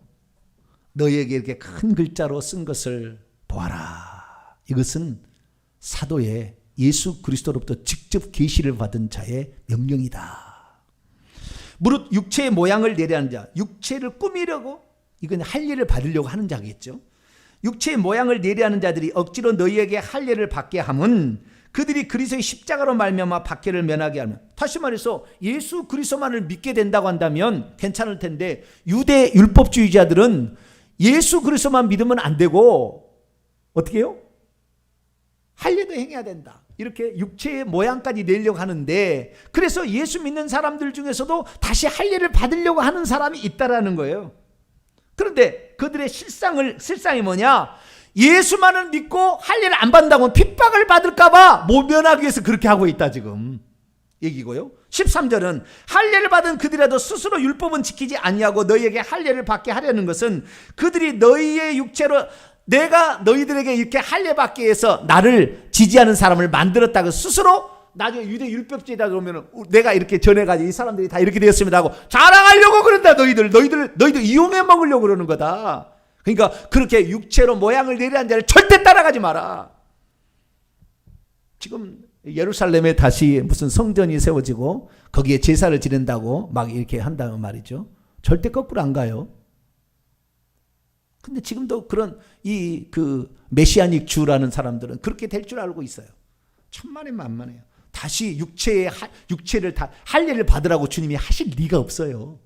너희에게 이렇게 큰 글자로 쓴 것을 보아라. 이것은 사도의 예수 그리스도로부터 직접 계시를 받은 자의 명령이다. 무릇 육체의 모양을 내려하는 자, 육체를 꾸미려고, 이건 할 일을 받으려고 하는 자겠죠. 육체의 모양을 내려하는 자들이 억지로 너희에게 할례를 받게 함은 그들이 그리스도의 십자가로 말미암아 박해를 면하게 하면, 다시 말해서 예수 그리스도만을 믿게 된다고 한다면 괜찮을 텐데, 유대 율법주의자들은 예수 그리스도만 믿으면 안 되고 어떻게 해요? 할례도 행해야 된다, 이렇게 육체의 모양까지 내려고 하는데, 그래서 예수 믿는 사람들 중에서도 다시 할례를 받으려고 하는 사람이 있다라는 거예요. 그런데 그들의 실상이 뭐냐? 예수만을 믿고 할례를 안 받는다고 핍박을 받을까 봐 모면하기 위해서 그렇게 하고 있다 지금 얘기고요. 13절은 할례를 받은 그들이라도 스스로 율법은 지키지 아니하고 너희에게 할례를 받게 하려는 것은 그들이 너희의 육체로 내가 너희들에게 이렇게 할례 받기 위해서 나를 지지하는 사람을 만들었다고 스스로 나중에 유대 율법주의다 그러면 내가 이렇게 전해가지고 이 사람들이 다 이렇게 되었습니다 하고 자랑하려고 그런다. 너희들 이용해 먹으려고 그러는 거다. 그러니까 그렇게 육체로 모양을 내려한 자를 절대 따라가지 마라. 지금 예루살렘에 다시 무슨 성전이 세워지고 거기에 제사를 지낸다고 막 이렇게 한다는 말이죠. 절대 거꾸로 안 가요. 근데 지금도 그런 메시아닉 주라는 사람들은 그렇게 될 줄 알고 있어요. 천만에 만만해요. 다시 육체를 다 할례를 받으라고 주님이 하실 리가 없어요.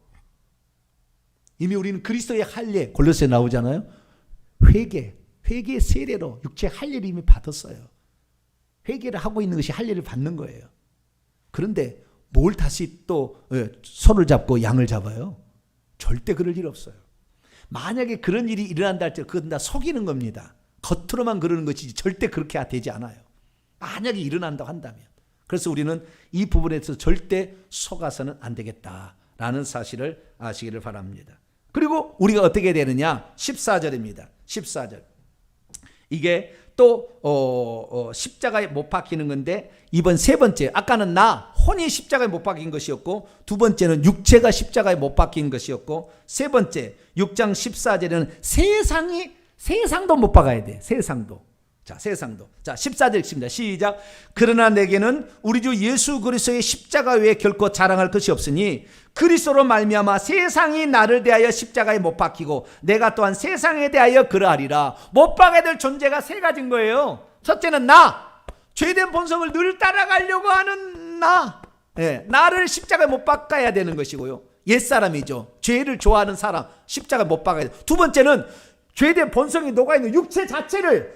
이미 우리는 그리스도의 할례, 골로새에 나오잖아요. 회개의 세례로 육체 할례를 이미 받았어요. 회개를 하고 있는 것이 할례를 받는 거예요. 그런데 뭘 다시 또 손을 잡고 양을 잡아요? 절대 그럴 일 없어요. 만약에 그런 일이 일어난다 할 때 그건 다 속이는 겁니다. 겉으로만 그러는 것이지 절대 그렇게 되지 않아요. 만약에 일어난다고 한다면. 그래서 우리는 이 부분에서 절대 속아서는 안 되겠다라는 사실을 아시기를 바랍니다. 그리고 우리가 어떻게 되느냐? 14절입니다. 14절. 이게 또 십자가에 못 박히는 건데, 이번 세 번째, 아까는 혼이 십자가에 못 박힌 것이었고, 두 번째는 육체가 십자가에 못 박힌 것이었고, 세 번째 6장 14절에는 세상도 못 박아야 돼. 세상도. 자, 14절 읽습니다. 시작. 그러나 내게는 우리 주 예수 그리스도의 십자가 외에 결코 자랑할 것이 없으니 그리스도로 말미암아 세상이 나를 대하여 십자가에 못 박히고 내가 또한 세상에 대하여 그러하리라. 못 박아야 될 존재가 세 가지인 거예요. 첫째는 죄된 본성을 늘 따라가려고 하는 나를 십자가에 못 박아야 되는 것이고요. 옛사람이죠. 죄를 좋아하는 사람 십자가에 못 박아야 돼. 두 번째는 죄된 본성이 녹아있는 육체를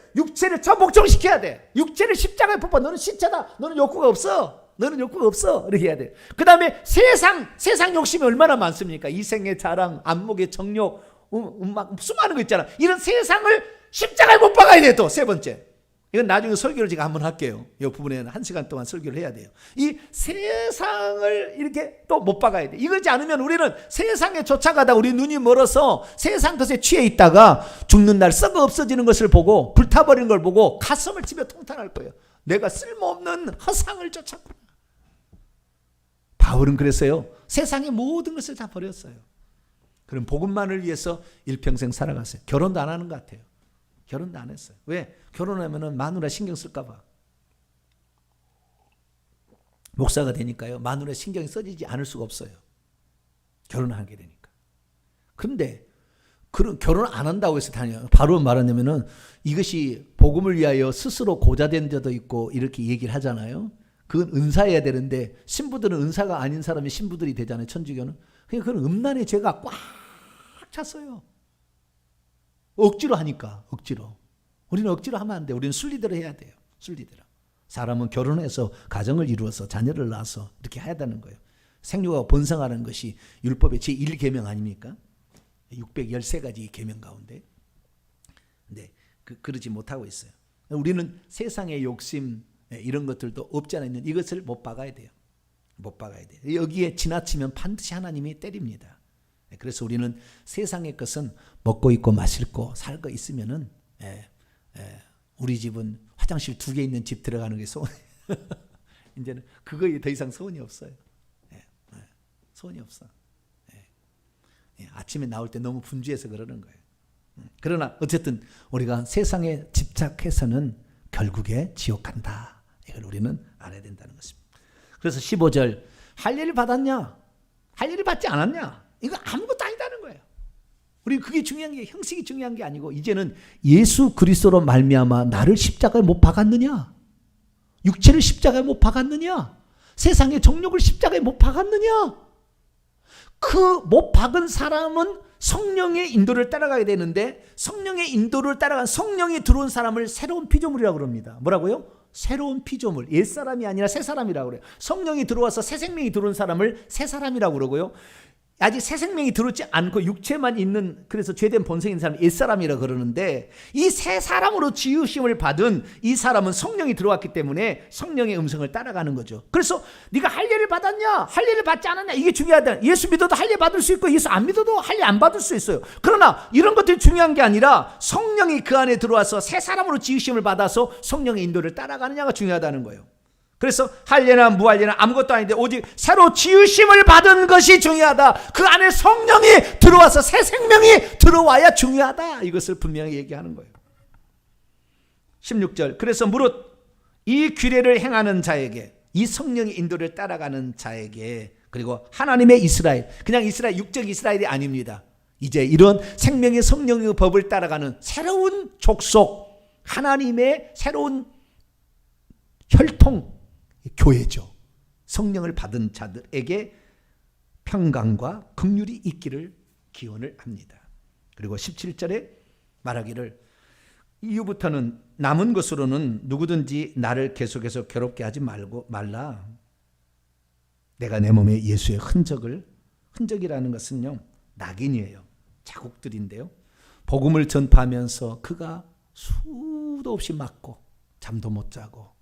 복종시켜야 돼. 육체를 십자가에 못 박아. 너는 신체다. 너는 욕구가 없어. 이렇게 해야 돼. 그 다음에 세상 욕심이 얼마나 많습니까? 이생의 자랑, 안목의 정욕, 수많은 거 있잖아. 이런 세상을 십자가에 못 박아야 돼. 또 세 번째. 이건 나중에 설교를 제가 한번 할게요. 이 부분에는 1시간 동안 설교를 해야 돼요. 이 세상을 이렇게 또 못 박아야 돼. 이러지 않으면 우리는 세상에 쫓아가다 우리 눈이 멀어서 세상 것에 취해 있다가 죽는 날 썩어 없어지는 것을 보고 불타버리는 걸 보고 가슴을 치며 통탄할 거예요. 내가 쓸모없는 허상을 쫓았구나. 바울은 그랬어요. 세상의 모든 것을 다 버렸어요. 그럼 복음만을 위해서 일평생 살아갔어요. 결혼도 안 하는 것 같아요. 결혼도 안 했어요. 왜? 결혼하면 마누라 신경 쓸까 봐. 목사가 되니까요. 마누라 신경이 써지지 않을 수가 없어요. 결혼하게 되니까. 그런데 결혼 안 한다고 해서 바로 말하냐면은 이것이 복음을 위하여 스스로 고자된 자도 있고 이렇게 얘기를 하잖아요. 그건 은사해야 되는데 신부들은 은사가 아닌 사람이 신부들이 되잖아요. 천주교는. 그러니까 그건 음란의 죄가 꽉 찼어요. 억지로 하니까. 억지로. 우리는 억지로 하면 안 돼요. 우리는 순리대로 해야 돼요. 순리대로. 사람은 결혼해서 가정을 이루어서 자녀를 낳아서 이렇게 해야 되는 거예요. 생육하고 번성하는 것이 율법의 제1계명 아닙니까? 613가지 계명 가운데. 근데 그러지 못하고 있어요. 우리는 세상의 욕심 이런 것들도 없지 않아 있는 이것을 못 박아야 돼요. 못 박아야 돼요. 여기에 지나치면 반드시 하나님이 때립니다. 그래서 우리는 세상의 것은 먹고 입고 마시고 살 거 있으면은 우리 집은 화장실 2개 있는 집 들어가는 게 소원. 이제는 그거에 더 이상 소원이 없어요. 소원이 없어. 아침에 나올 때 너무 분주해서 그러는 거예요. 그러나 어쨌든 우리가 세상에 집착해서는 결국에 지옥 간다. 이걸 우리는 알아야 된다는 것입니다. 그래서 15절 할례를 받았냐? 할례를 받지 않았냐? 이거 아무것도 아니다는 거예요. 우리 그게 중요한 게 형식이 중요한 게 아니고 이제는 예수 그리스도로 말미암아 나를 십자가에 못 박았느냐? 육체를 십자가에 못 박았느냐? 세상의 정욕을 십자가에 못 박았느냐? 그 못 박은 사람은 성령의 인도를 따라가야 되는데 성령의 인도를 따라간 성령이 들어온 사람을 새로운 피조물이라고 그럽니다. 뭐라고요? 새로운 피조물. 옛사람이 아니라 새사람이라고 그래요. 성령이 들어와서 새 생명이 들어온 사람을 새사람이라고 그러고요. 아직 새 생명이 들어오지 않고 육체만 있는, 그래서 죄된 본성인 사람을 옛사람이라고 그러는데, 이 새 사람으로 지으심을 받은 이 사람은 성령이 들어왔기 때문에 성령의 음성을 따라가는 거죠. 그래서 네가 할례를 받았냐 할례를 받지 않았냐 이게 중요하다. 예수 믿어도 할례 받을 수 있고 예수 안 믿어도 할례 안 받을 수 있어요. 그러나 이런 것들이 중요한 게 아니라 성령이 그 안에 들어와서 새 사람으로 지으심을 받아서 성령의 인도를 따라가느냐가 중요하다는 거예요. 그래서 할례나 무할례나 아무것도 아닌데 오직 새로 지으심을 받은 것이 중요하다. 그 안에 성령이 들어와서 새 생명이 들어와야 중요하다. 이것을 분명히 얘기하는 거예요. 16절. 그래서 무릇 이 규례를 행하는 자에게, 이 성령의 인도를 따라가는 자에게, 그리고 하나님의 이스라엘, 그냥 이스라엘, 육적 이스라엘이 아닙니다. 이제 이런 생명의 성령의 법을 따라가는 새로운 족속, 하나님의 새로운 혈통, 교회죠. 성령을 받은 자들에게 평강과 긍휼이 있기를 기원을 합니다. 그리고 17절에 말하기를 이후부터는 남은 것으로는 누구든지 나를 계속해서 괴롭게 하지 말라. 내가 내 몸에 예수의 흔적이라는 것은요, 낙인이에요. 자국들인데요. 복음을 전파하면서 그가 수도 없이 맞고 잠도 못 자고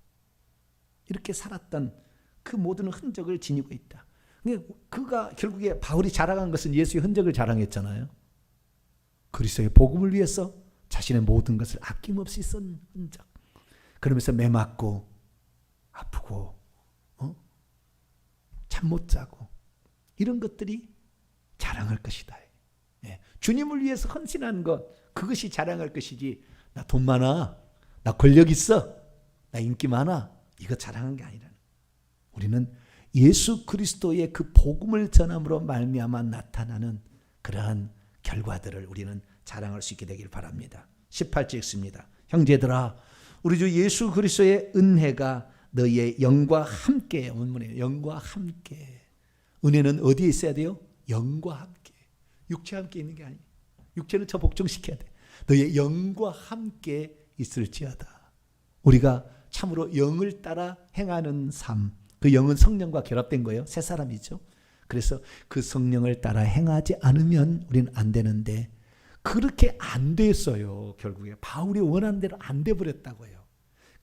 이렇게 살았던 그 모든 흔적을 지니고 있다. 그가 결국에 바울이 자랑한 것은 예수의 흔적을 자랑했잖아요. 그리스도의 복음을 위해서 자신의 모든 것을 아낌없이 쓴 흔적. 그러면서 매 맞고 아프고 잠 못 자고 이런 것들이 자랑할 것이다. 주님을 위해서 헌신한 것, 그것이 자랑할 것이지 나 돈 많아, 나 권력 있어, 나 인기 많아, 이거 자랑한 게 아니라 우리는 예수 그리스도의 그 복음을 전함으로 말미암아 나타나는 그러한 결과들을 우리는 자랑할 수 있게 되길 바랍니다. 18절 읽습니다. 형제들아, 우리 주 예수 그리스도의 은혜가 너희의 영과 함께, 원문에 영과 함께. 은혜는 어디에 있어야 돼요? 영과 함께. 육체와 함께 있는 게 아니에요. 육체는 저 복종시켜야 돼. 너희의 영과 함께 있을지어다. 우리가 참으로 영을 따라 행하는 삶, 그 영은 성령과 결합된 거예요. 새 사람이죠. 그래서 그 성령을 따라 행하지 않으면 우리는 안 되는데 그렇게 안 됐어요. 결국에 바울이 원하는 대로 안 돼 버렸다고요.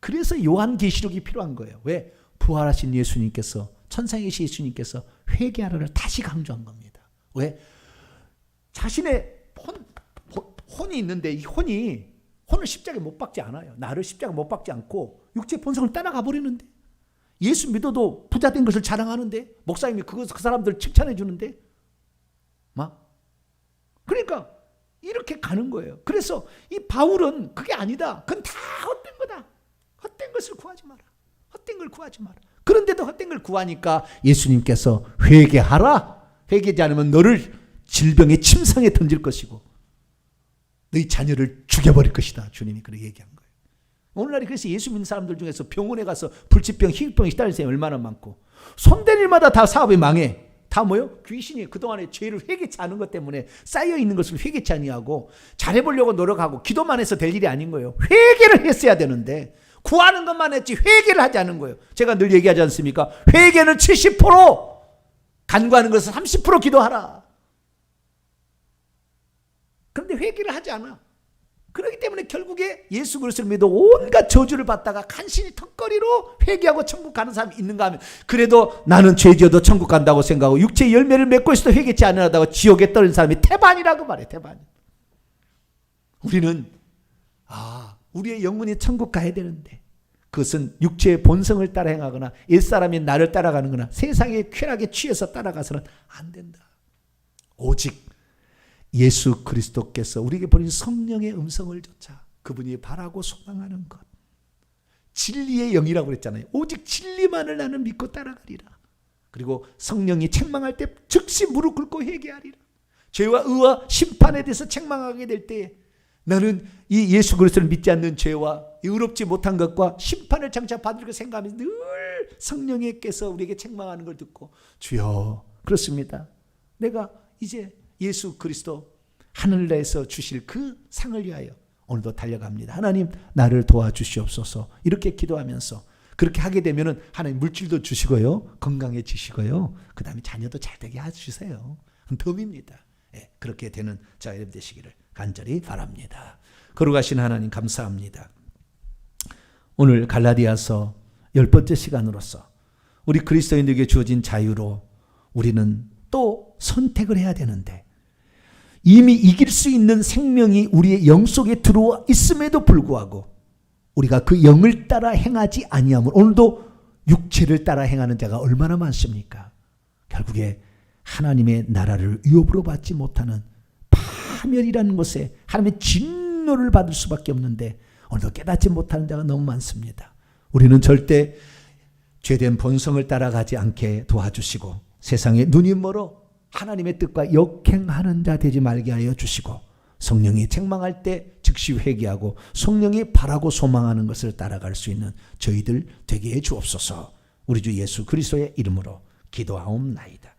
그래서 요한계시록이 필요한 거예요. 왜? 부활하신 예수님께서, 천상에 계신 예수님께서 회개하라를 다시 강조한 겁니다. 왜? 자신의 혼이 있는데 이 혼을 십자가에 못 박지 않아요. 나를 십자가에 못 박지 않고 육체의 본성을 따라가 버리는데, 예수 믿어도 부자 된 것을 자랑하는데, 목사님이 그 사람들 칭찬해 주는데 그러니까 이렇게 가는 거예요. 그래서 이 바울은 그게 아니다. 그건 다 헛된 거다. 헛된 것을 구하지 마라. 헛된 걸 구하지 마라. 그런데도 헛된 걸 구하니까 예수님께서 회개하라. 회개하지 않으면 너를 질병의 침상에 던질 것이고 너희 자녀를 죽여버릴 것이다. 주님이 그렇게 얘기한 거예요. 오늘날에 그래서 예수 믿는 사람들 중에서 병원에 가서 불치병, 희귀병에 시달리는 사람이 얼마나 많고, 손댄 일마다 다 사업이 망해. 다 뭐요? 귀신이 그동안에 죄를 회개치 않은 것 때문에 쌓여있는 것을 회개치 아니하고 잘해보려고 노력하고 기도만 해서 될 일이 아닌 거예요. 회개를 했어야 되는데 구하는 것만 했지 회개를 하지 않은 거예요. 제가 늘 얘기하지 않습니까? 회개는 70%, 간구하는 것은 30% 기도하라. 그런데 회개를 하지 않아. 그렇기 때문에 결국에 예수 그리스도를 믿어 온갖 저주를 받다가 간신히 턱걸이로 회개하고 천국 가는 사람이 있는가 하면, 그래도 나는 죄지어도 천국 간다고 생각하고 육체의 열매를 맺고 있어도 회개치 않으려다가 지옥에 떨어진 사람이 태반이라고 말해. 태반. 우리는 우리의 영혼이 천국 가야 되는데 그것은 육체의 본성을 따라 행하거나 옛사람이 나를 따라가는 거나 세상의 쾌락에 취해서 따라가서는 안 된다. 오직 예수 그리스도께서 우리에게 보내신 성령의 음성을 좇아 그분이 바라고 소망하는 것, 진리의 영이라고 그랬잖아요. 오직 진리만을 나는 믿고 따라가리라. 그리고 성령이 책망할 때 즉시 무릎 꿇고 회개하리라. 죄와 의와 심판에 대해서 책망하게 될 때에 나는 이 예수 그리스도를 믿지 않는 죄와 의롭지 못한 것과 심판을 장차 받을 것 생각하면서 늘 성령님께서 우리에게 책망하는 걸 듣고 주여 그렇습니다. 내가 이제 예수 그리스도 하늘나라에서 주실 그 상을 위하여 오늘도 달려갑니다. 하나님 나를 도와주시옵소서. 이렇게 기도하면서 그렇게 하게 되면은 하나님 물질도 주시고요. 건강해지시고요. 그 다음에 자녀도 잘 되게 해주세요. 덤입니다. 예, 그렇게 되는 자 여러분 되시기를 간절히 바랍니다. 거룩하신 하나님 감사합니다. 오늘 갈라디아서 10번째 시간으로서 우리 그리스도인들에게 주어진 자유로 우리는 또 선택을 해야 되는데 이미 이길 수 있는 생명이 우리의 영 속에 들어와 있음에도 불구하고 우리가 그 영을 따라 행하지 아니하면 오늘도 육체를 따라 행하는 자가 얼마나 많습니까? 결국에 하나님의 나라를 유업으로 받지 못하는 파멸이라는 것에 하나님의 진노를 받을 수밖에 없는데 오늘도 깨닫지 못하는 자가 너무 많습니다. 우리는 절대 죄된 본성을 따라가지 않게 도와주시고 세상에 눈이 멀어 하나님의 뜻과 역행하는 자 되지 말게 하여 주시고 성령이 책망할 때 즉시 회개하고 성령이 바라고 소망하는 것을 따라갈 수 있는 저희들 되게 해 주옵소서. 우리 주 예수 그리스도의 이름으로 기도하옵나이다.